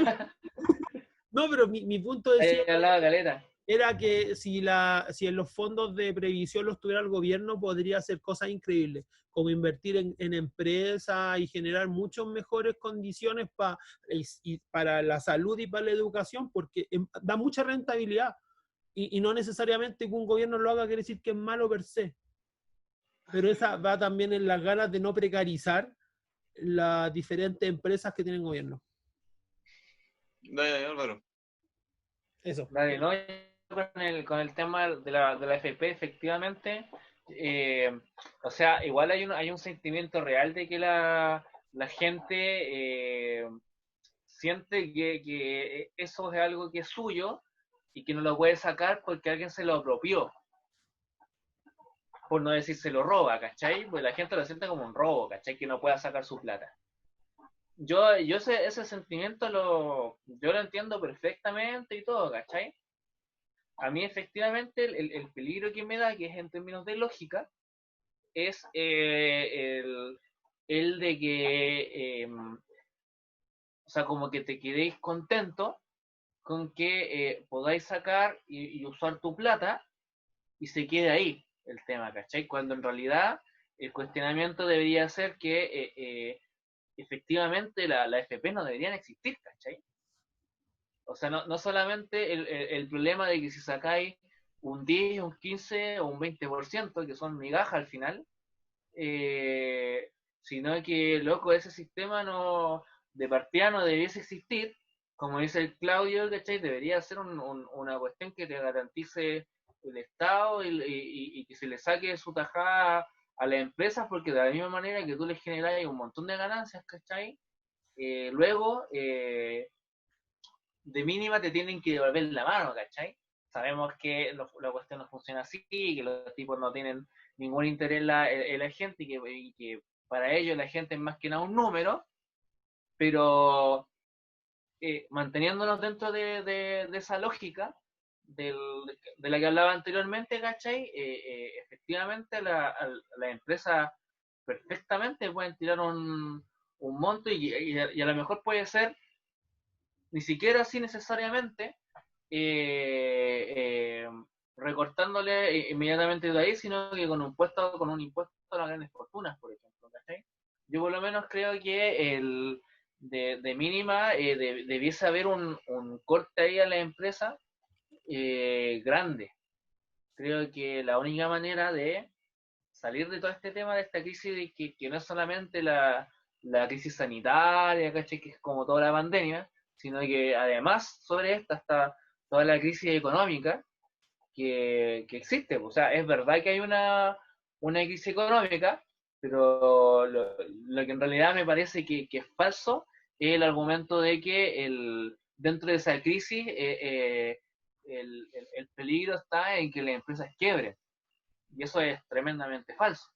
No, pero mi punto de Hay cierre hablado caleta. era que si en los fondos de previsión los tuviera el gobierno, podría hacer cosas increíbles, como invertir en empresas y generar muchas mejores condiciones para la salud y para la educación, porque da mucha rentabilidad. Y no necesariamente que un gobierno lo haga quiere decir que es malo per se. Pero esa va también en las ganas de no precarizar las diferentes empresas que tienen gobierno. Dale, Álvaro. Eso. Dale, ¿no? Con el tema de la FP, efectivamente, o sea, igual hay un sentimiento real de que la gente siente que eso es algo que es suyo y que no lo puede sacar porque alguien se lo apropió, por no decir se lo roba, ¿cachai? Pues la gente lo siente como un robo, ¿cachai? Que no pueda sacar su plata. Yo ese sentimiento yo lo entiendo perfectamente y todo, ¿cachai? A mí efectivamente el peligro que me da, que es en términos de lógica, es el de que, o sea, como que te quedéis contento con que podáis sacar y usar tu plata y se quede ahí el tema, ¿cachai? Cuando en realidad el cuestionamiento debería ser que efectivamente la FP no deberían existir, ¿cachai? O sea, no solamente el problema de que si sacáis un 10, un 15 o un 20%, que son migajas al final, sino que, loco, ese sistema de partida no debiese existir. Como dice el Claudio, ¿cachai? Debería ser una cuestión que te garantice el Estado y que se le saque su tajada a las empresas, porque de la misma manera que tú les generas un montón de ganancias, ¿cachai? Luego, de mínima te tienen que devolver la mano, ¿cachai? Sabemos que la cuestión no funciona así, que los tipos no tienen ningún interés en la gente y que para ellos la gente es más que nada un número, pero manteniéndonos dentro de esa lógica de la que hablaba anteriormente, ¿cachai? Efectivamente las empresas perfectamente pueden tirar un monto y a lo mejor puede ser ni siquiera así necesariamente recortándole inmediatamente de ahí, sino que con un impuesto a las grandes fortunas, por ejemplo, ¿cachai? Yo por lo menos creo que de mínima, debiese haber un corte ahí a la empresa grande. Creo que la única manera de salir de todo este tema, de esta crisis, de que no es solamente la crisis sanitaria, ¿cachai? Que es como toda la pandemia, sino que además sobre esta está toda la crisis económica que existe. O sea, es verdad que hay una crisis económica, pero lo que en realidad me parece que es falso es el argumento de que dentro de esa crisis el peligro está en que las empresas quiebren. Y eso es tremendamente falso.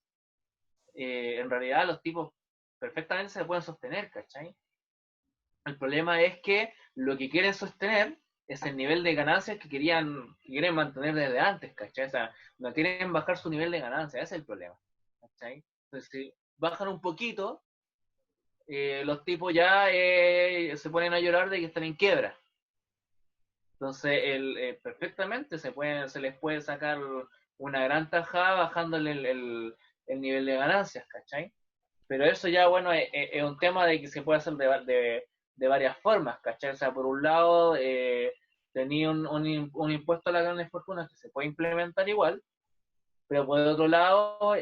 En realidad los tipos perfectamente se pueden sostener, ¿cachai? El problema es que lo que quieren sostener es el nivel de ganancias que quieren mantener desde antes, ¿cachai? O sea, no quieren bajar su nivel de ganancias, ese es el problema, ¿cachai? Entonces, si bajan un poquito, los tipos ya se ponen a llorar de que están en quiebra. Entonces, perfectamente se les puede sacar una gran tajada bajándole el nivel de ganancias, ¿cachai? Pero eso ya, bueno, es un tema de que se puede hacer de varias formas, ¿cachai? O sea, por un lado, tenía un impuesto a las grandes fortunas que se puede implementar igual, pero por otro lado,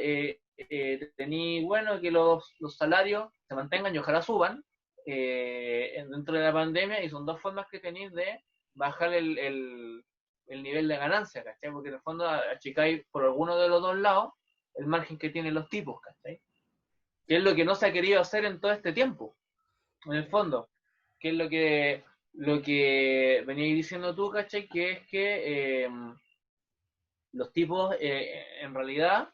tenía, bueno, que los salarios se mantengan y ojalá suban dentro de la pandemia, y son dos formas que tenéis de bajar el nivel de ganancia, ¿cachai? Porque en el fondo achicáis por alguno de los dos lados el margen que tienen los tipos, ¿cachai? Que es lo que no se ha querido hacer en todo este tiempo, en el fondo, que es lo que veníais diciendo tú, ¿cachai? Que es que los tipos en realidad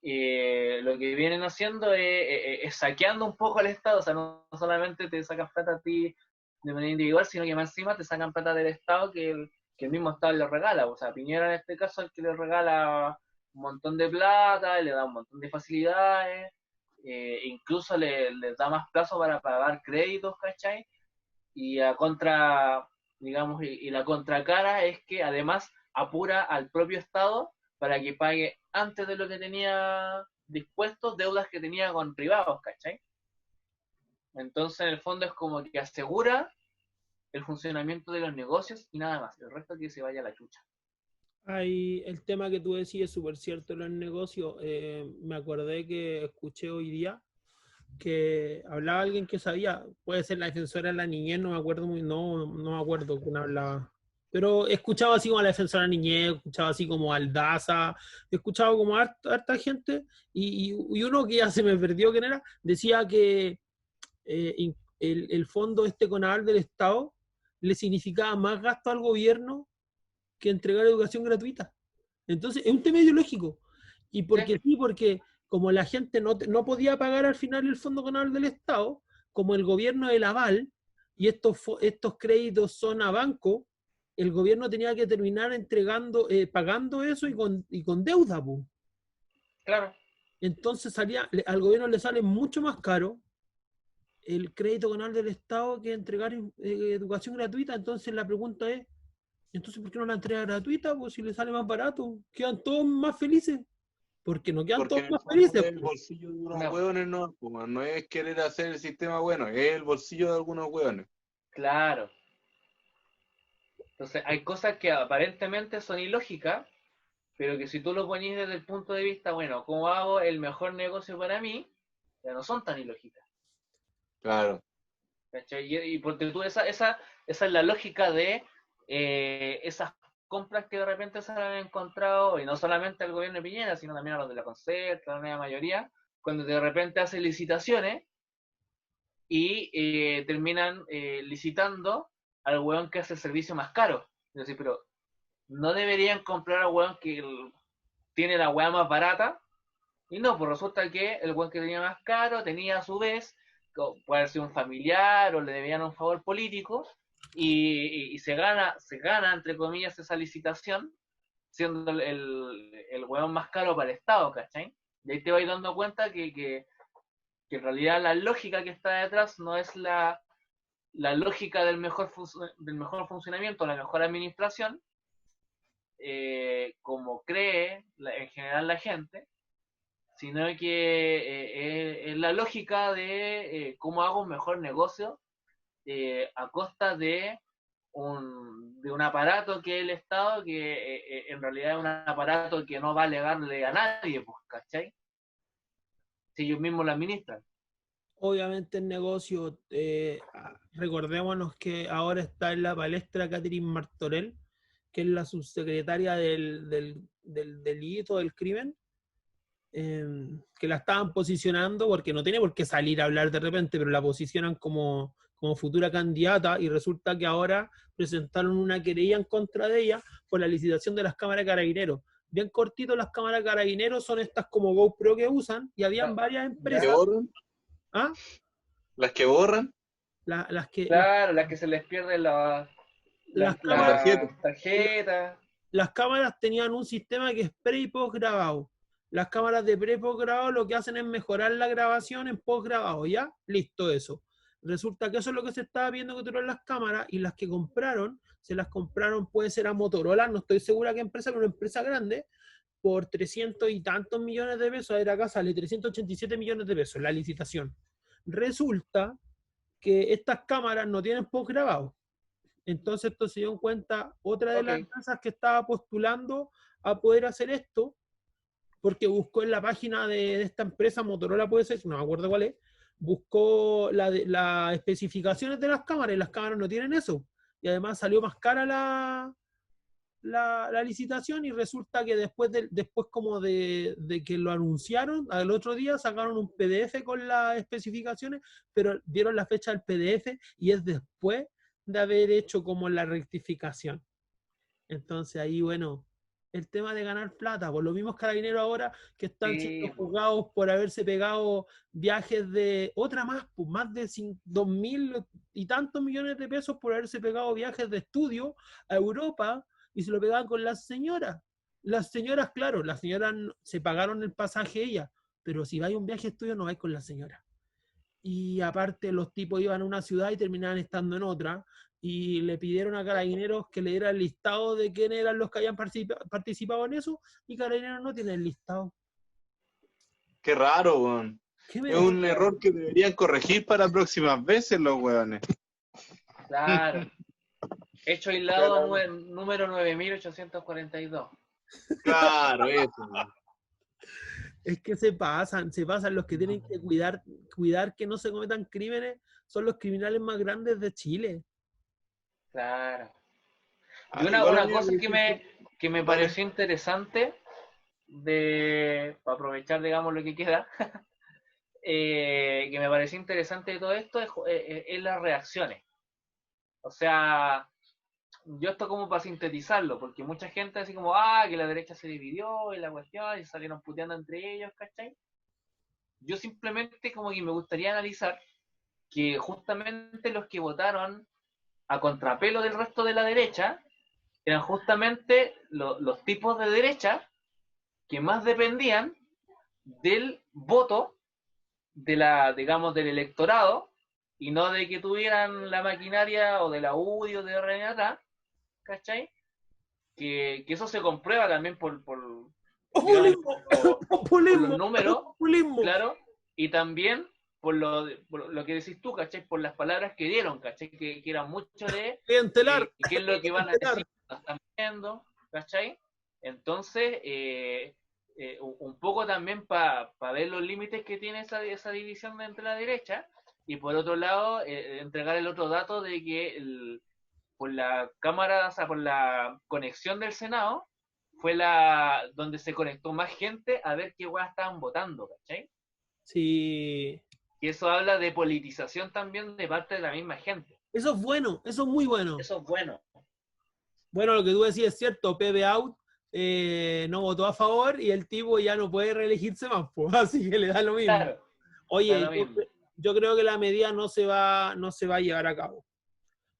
lo que vienen haciendo es saqueando un poco al Estado. O sea, no solamente te sacan plata a ti de manera individual, sino que más encima te sacan plata del Estado que el mismo Estado le regala. O sea, Piñera en este caso es el que le regala un montón de plata, le da un montón de facilidades, incluso les da más plazo para pagar créditos, ¿cachai? Y digamos, y la contracara es que además apura al propio Estado para que pague antes de lo que tenía dispuesto deudas que tenía con privados, ¿cachai? Entonces, en el fondo es como que asegura el funcionamiento de los negocios y nada más. El resto que se vaya a la chucha. Hay el tema que tú decís es súper cierto en los negocios. Me acordé que escuché hoy día que hablaba alguien que sabía, puede ser la defensora de la niñez, no me acuerdo no me acuerdo quién hablaba. Pero he escuchado así como a la defensora de la niñez, he escuchado así como a Aldaza, he escuchado como a harta gente, y uno que ya se me perdió quién era, decía que el fondo Conaval del Estado le significaba más gasto al gobierno que entregar educación gratuita. Entonces, es un tema ideológico. Y porque sí, porque como la gente no podía pagar al final el Fondo Canal del Estado, como el gobierno del aval, y estos créditos son a banco, el gobierno tenía que terminar pagando eso y con deuda, pues. Claro. Entonces al gobierno le sale mucho más caro el crédito canal del Estado que entregar educación gratuita. Entonces la pregunta es, entonces ¿por qué no la entrega gratuita? Pues si le sale más barato, quedan todos más felices. Porque no quedan todos más felices. Es el bolsillo de unos hueones, no es querer hacer el sistema bueno, es el bolsillo de algunos hueones. Claro. Entonces hay cosas que aparentemente son ilógicas, pero que si tú lo pones desde el punto de vista, bueno, ¿cómo hago el mejor negocio para mí? Ya no son tan ilógicas. Claro. ¿Cachai? Y porque tú, esa es la lógica de esas compras que de repente se han encontrado, y no solamente al gobierno de Piñera, sino también a los de la Concerta, la mayoría, cuando de repente hacen licitaciones y terminan licitando al hueón que hace el servicio más caro. Es decir, pero no deberían comprar al hueón que tiene la hueá más barata, y no, pues resulta que el hueón que tenía más caro tenía a su vez, puede ser un familiar o le debían un favor político, y se gana, entre comillas, esa licitación, siendo el hueón más caro para el Estado, ¿cachai? Y ahí te vas dando cuenta que en realidad la lógica que está detrás no es la lógica del mejor funcionamiento, la mejor administración, como cree en general la gente, sino que es la lógica de cómo hago un mejor negocio a costa de un aparato que es el Estado, que en realidad es un aparato que no va a alegarle a nadie, pues, ¿cachai? Si ellos mismos lo administran. Obviamente el negocio, recordémonos que ahora está en la palestra Catherine Martorell, que es la subsecretaria del delito, del crimen, que la estaban posicionando, porque no tiene por qué salir a hablar de repente, pero la posicionan como futura candidata, y resulta que ahora presentaron una querella en contra de ella por la licitación de las cámaras de carabineros. Bien cortito, las cámaras de carabineros son estas como GoPro que usan, y habían varias ¿Las que empresas. borran? ¿Ah? ¿Las que borran? Las que Claro, las que se les pierde la cámaras, tarjeta. las cámaras tenían un sistema que es pre y post grabado. Las cámaras de pre y post grabado lo que hacen es mejorar la grabación en post grabado, ¿ya? Listo, eso. Resulta que eso es lo que se estaba viendo que tuvieron las cámaras, y las que compraron, se las compraron, puede ser a Motorola, no estoy segura qué empresa, pero una empresa grande, por 300 y tantos millones de pesos. A ver, acá sale 387 millones de pesos la licitación. Resulta que estas cámaras no tienen post grabado. Entonces esto se dio en cuenta otra de las empresas que estaba postulando a poder hacer esto, porque buscó en la página de esta empresa, Motorola puede ser, no me acuerdo cuál es, buscó las especificaciones de las cámaras, y las cámaras no tienen eso. Y además salió más cara la licitación, y resulta que después como de que lo anunciaron, al otro día sacaron un PDF con las especificaciones, pero dieron la fecha del PDF y es después de haber hecho como la rectificación. Entonces ahí, bueno, el tema de ganar plata, por los mismos carabineros ahora que están siendo juzgados por haberse pegado viajes de otra más de 2.000 y tantos millones de pesos por haberse pegado viajes de estudio a Europa, y se lo pegaban con las señoras. Las señoras, claro, las señoras se pagaron el pasaje ellas, pero si vais a un viaje de estudio no vais con la señora. Y aparte los tipos iban a una ciudad y terminaban estando en otra, y le pidieron a Carabineros que le diera el listado de quién eran los que habían participado en eso, y Carabineros no tiene el listado. Qué raro, weón. Es un error que deberían corregir para próximas veces los weones. Claro. Hecho aislado número 9842. Claro, eso. Es que se pasan los que tienen que cuidar que no se cometan crímenes, son los criminales más grandes de Chile. Claro. Y una cosa que me pareció interesante, para aprovechar, digamos, lo que queda, que me pareció interesante de todo esto es las reacciones. O sea, yo esto como para sintetizarlo, porque mucha gente así como, que la derecha se dividió y la cuestión, y salieron puteando entre ellos, ¿cachai? Yo simplemente como que me gustaría analizar que justamente los que votaron a contrapelo del resto de la derecha eran justamente los tipos de derecha que más dependían del voto digamos, del electorado, y no de que tuvieran la maquinaria o de la UDI o de RNA, ¿cachai? Que eso se comprueba también por los números, claro, y también por lo que decís tú, ¿cachai? Por las palabras que dieron, ¿cachai? Que eran mucho de qué es lo que van a decir, lo están viendo, ¿cachai? Entonces, un poco también para ver los límites que tiene esa división entre la derecha, y por otro lado, entregar el otro dato de que por la cámara, o sea, por la conexión del Senado, fue donde se conectó más gente a ver qué weas estaban votando, ¿cachai? Sí. Y eso habla de politización también de parte de la misma gente. Eso es bueno, eso es muy bueno. Eso es bueno. Bueno, lo que tú decís es cierto, Pepe Out no votó a favor, y el tipo ya no puede reelegirse más, pues, así que le da lo mismo. Claro, oye, yo creo que la medida no se va a llevar a cabo.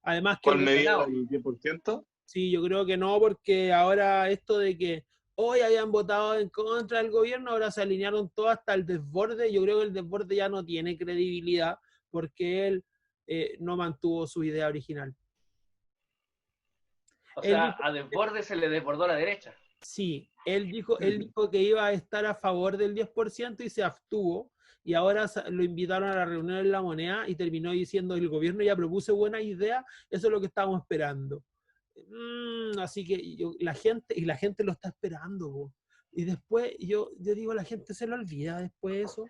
Además que... ¿Cuál medida? ¿El 10%? Sí, yo creo que no, porque ahora esto de que hoy habían votado en contra del gobierno, ahora se alinearon todos hasta el desborde. Yo creo que el desborde ya no tiene credibilidad, porque él no mantuvo su idea original. O sea, a desborde se le desbordó a la derecha. Sí, él dijo que iba a estar a favor del 10% y se abstuvo. Y ahora lo invitaron a la reunión en La Moneda y terminó diciendo el gobierno ya propuso buenas ideas, eso es lo que estábamos esperando. Así que la gente lo está esperando. Po. Y después yo digo, la gente se lo olvida después de eso.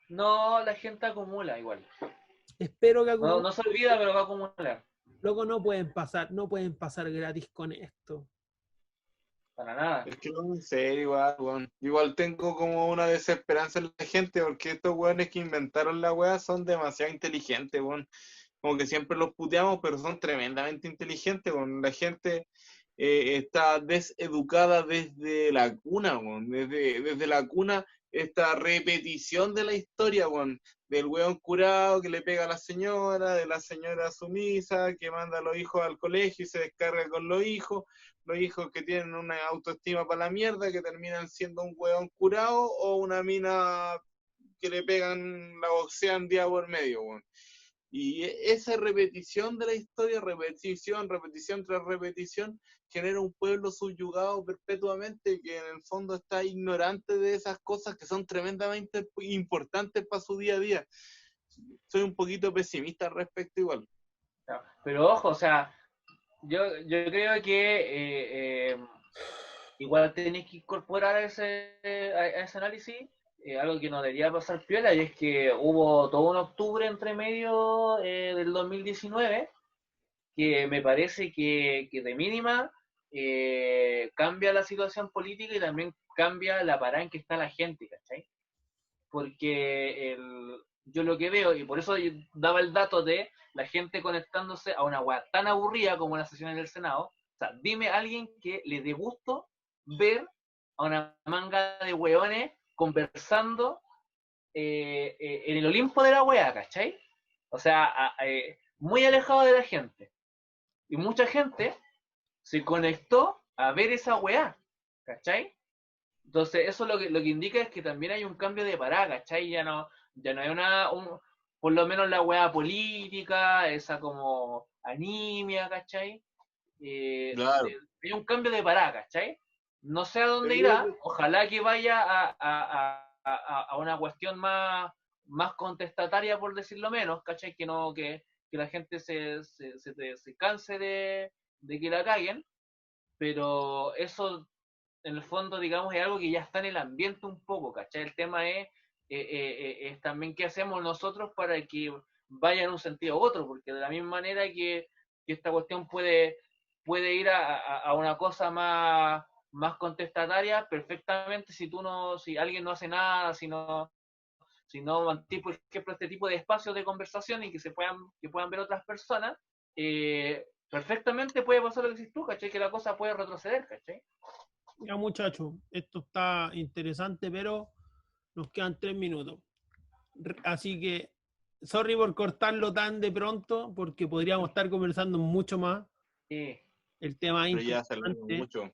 No, la gente acumula igual. Espero que No se olvida, pero va a acumular. Loco, no pueden pasar gratis con esto. Para nada. Es que no sé, igual, weón. Igual tengo como una desesperanza en la gente, porque estos weones que inventaron la weá son demasiado inteligentes, weón. Como que siempre los puteamos, pero son tremendamente inteligentes, weón. La gente está deseducada desde la cuna, weón. Desde la cuna, esta repetición de la historia, weón. Del weón curado que le pega a la señora, de la señora sumisa, que manda a los hijos al colegio y se descarga con los hijos que tienen una autoestima para la mierda, que terminan siendo un hueón curado o una mina que le pegan, la boxean día por medio, weón. Y esa repetición de la historia, repetición tras repetición, genera un pueblo subyugado perpetuamente que en el fondo está ignorante de esas cosas que son tremendamente importantes para su día a día. Soy un poquito pesimista al respecto igual. Pero ojo, o sea, yo creo que igual tenéis que incorporar a ese análisis algo que no debería pasar piola, y es que hubo todo un octubre entre medio del 2019 que me parece que de mínima cambia la situación política y también cambia la parada en que está la gente, ¿cachai? Porque yo lo que veo, y por eso yo daba el dato de la gente conectándose a una weá tan aburrida como las sesiones del Senado. O sea, dime a alguien que le dé gusto ver a una manga de weones conversando en el Olimpo de la weá, ¿cachai? O sea, muy alejado de la gente. Y mucha gente se conectó a ver esa weá, ¿cachai? Entonces, eso lo que indica es que también hay un cambio de parada, ¿cachai? Ya no hay por lo menos la weá política, esa como anemia, ¿cachai? Claro. Hay un cambio de parada, ¿cachai? No sé a dónde Pero irá, ojalá que vaya a una cuestión más contestataria, por decirlo menos, ¿cachai? Que la gente se canse de que la caguen, pero eso en el fondo, digamos, es algo que ya está en el ambiente un poco, ¿cachai? El tema es también qué hacemos nosotros para que vaya en un sentido u otro, porque de la misma manera que esta cuestión puede ir a una cosa más contestataria, perfectamente, si alguien no hace nada, si no mantiene, por ejemplo, este tipo de espacios de conversación y que puedan ver otras personas, perfectamente puede pasar lo que dices tú, ¿cachai? Que la cosa puede retroceder, ¿cachai? Ya muchachos, esto está interesante, pero nos quedan 3 minutos. Así que, sorry por cortarlo tan de pronto, porque podríamos estar conversando mucho más. Sí. El tema es Pero ya se alargó mucho.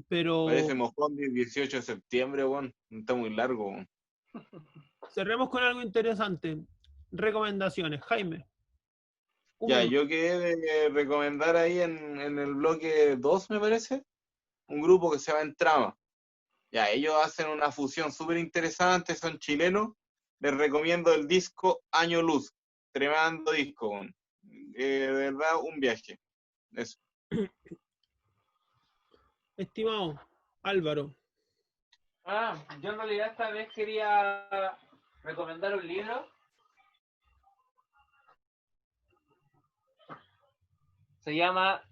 Pero Parece mojón del 18 de septiembre, weón. Está muy largo, weón. cerremos con algo interesante. Recomendaciones. Jaime. Ya, yo quedé de recomendar ahí en el bloque 2, me parece, un grupo que se llama Entrama. Ya, ellos hacen una fusión súper interesante, son chilenos. Les recomiendo el disco Año Luz. Tremendo disco, weón. De verdad, un viaje. Eso. Estimado Álvaro. Yo en realidad esta vez quería recomendar un libro. Se llama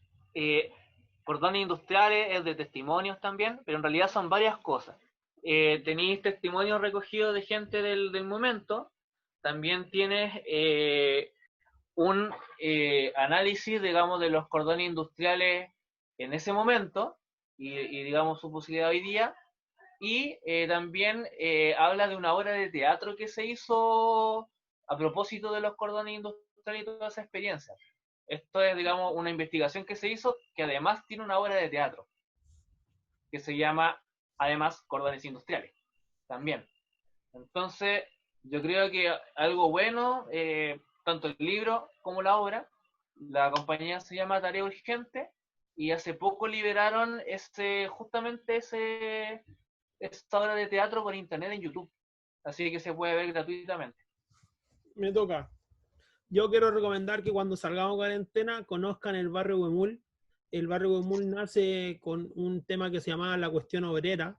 Cordones Industriales, es de testimonios también, pero en realidad son varias cosas. Tenéis testimonios recogidos de gente del momento, también tienes un análisis, digamos, de los cordones industriales en ese momento y digamos, su posibilidad hoy día, y también habla de una obra de teatro que se hizo a propósito de los cordones industriales y toda esa experiencia. Esto es, digamos, una investigación que se hizo que además tiene una obra de teatro que se llama, además, Cordones Industriales, también. Entonces, yo creo que algo bueno, tanto el libro como la obra, la compañía se llama Tarea Urgente, y hace poco liberaron justamente esta obra de teatro por internet en YouTube. Así que se puede ver gratuitamente. Me toca. Yo quiero recomendar que cuando salgamos de cuarentena conozcan el barrio Huemul. El barrio Huemul nace con un tema que se llamaba la cuestión obrera,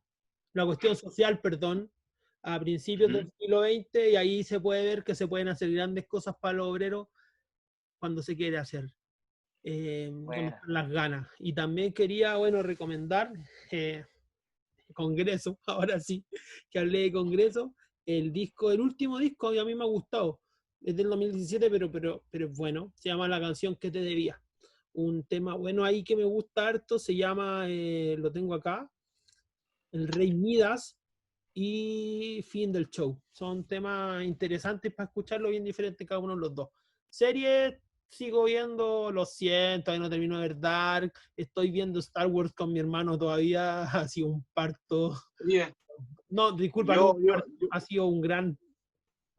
la cuestión social, perdón, a principios del siglo XX, y ahí se puede ver que se pueden hacer grandes cosas para los obreros cuando se quiere hacer, cuando están las ganas. Y también quería, bueno, recomendar Congreso, ahora sí, que hablé de Congreso, el último disco que a mí me ha gustado, es del 2017, pero es bueno, se llama La canción que te debía. Un tema bueno ahí que me gusta harto, se llama, lo tengo acá, El Rey Midas y Fin del Show. Son temas interesantes para escucharlo, bien diferentes cada uno de los dos. Series, sigo viendo Los 100, todavía no termino de ver Dark, estoy viendo Star Wars con mi hermano todavía, ha sido un parto. Bien. No, disculpa, ha sido una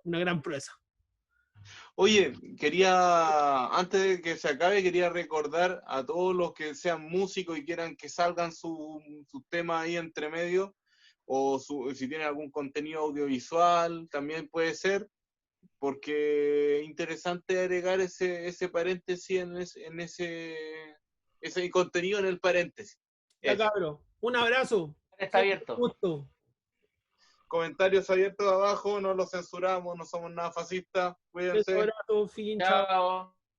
gran proeza. Oye, antes de que se acabe, quería recordar a todos los que sean músicos y quieran que salgan sus temas ahí entre medio, o si tienen algún contenido audiovisual, también puede ser, porque es interesante agregar ese paréntesis en ese contenido en el paréntesis. Ya, cabrón. Un abrazo. Está abierto. Gusto. Comentarios abiertos abajo, no los censuramos, no somos nada fascistas. Cuídense. Un abrazo, fin, chao. Chao.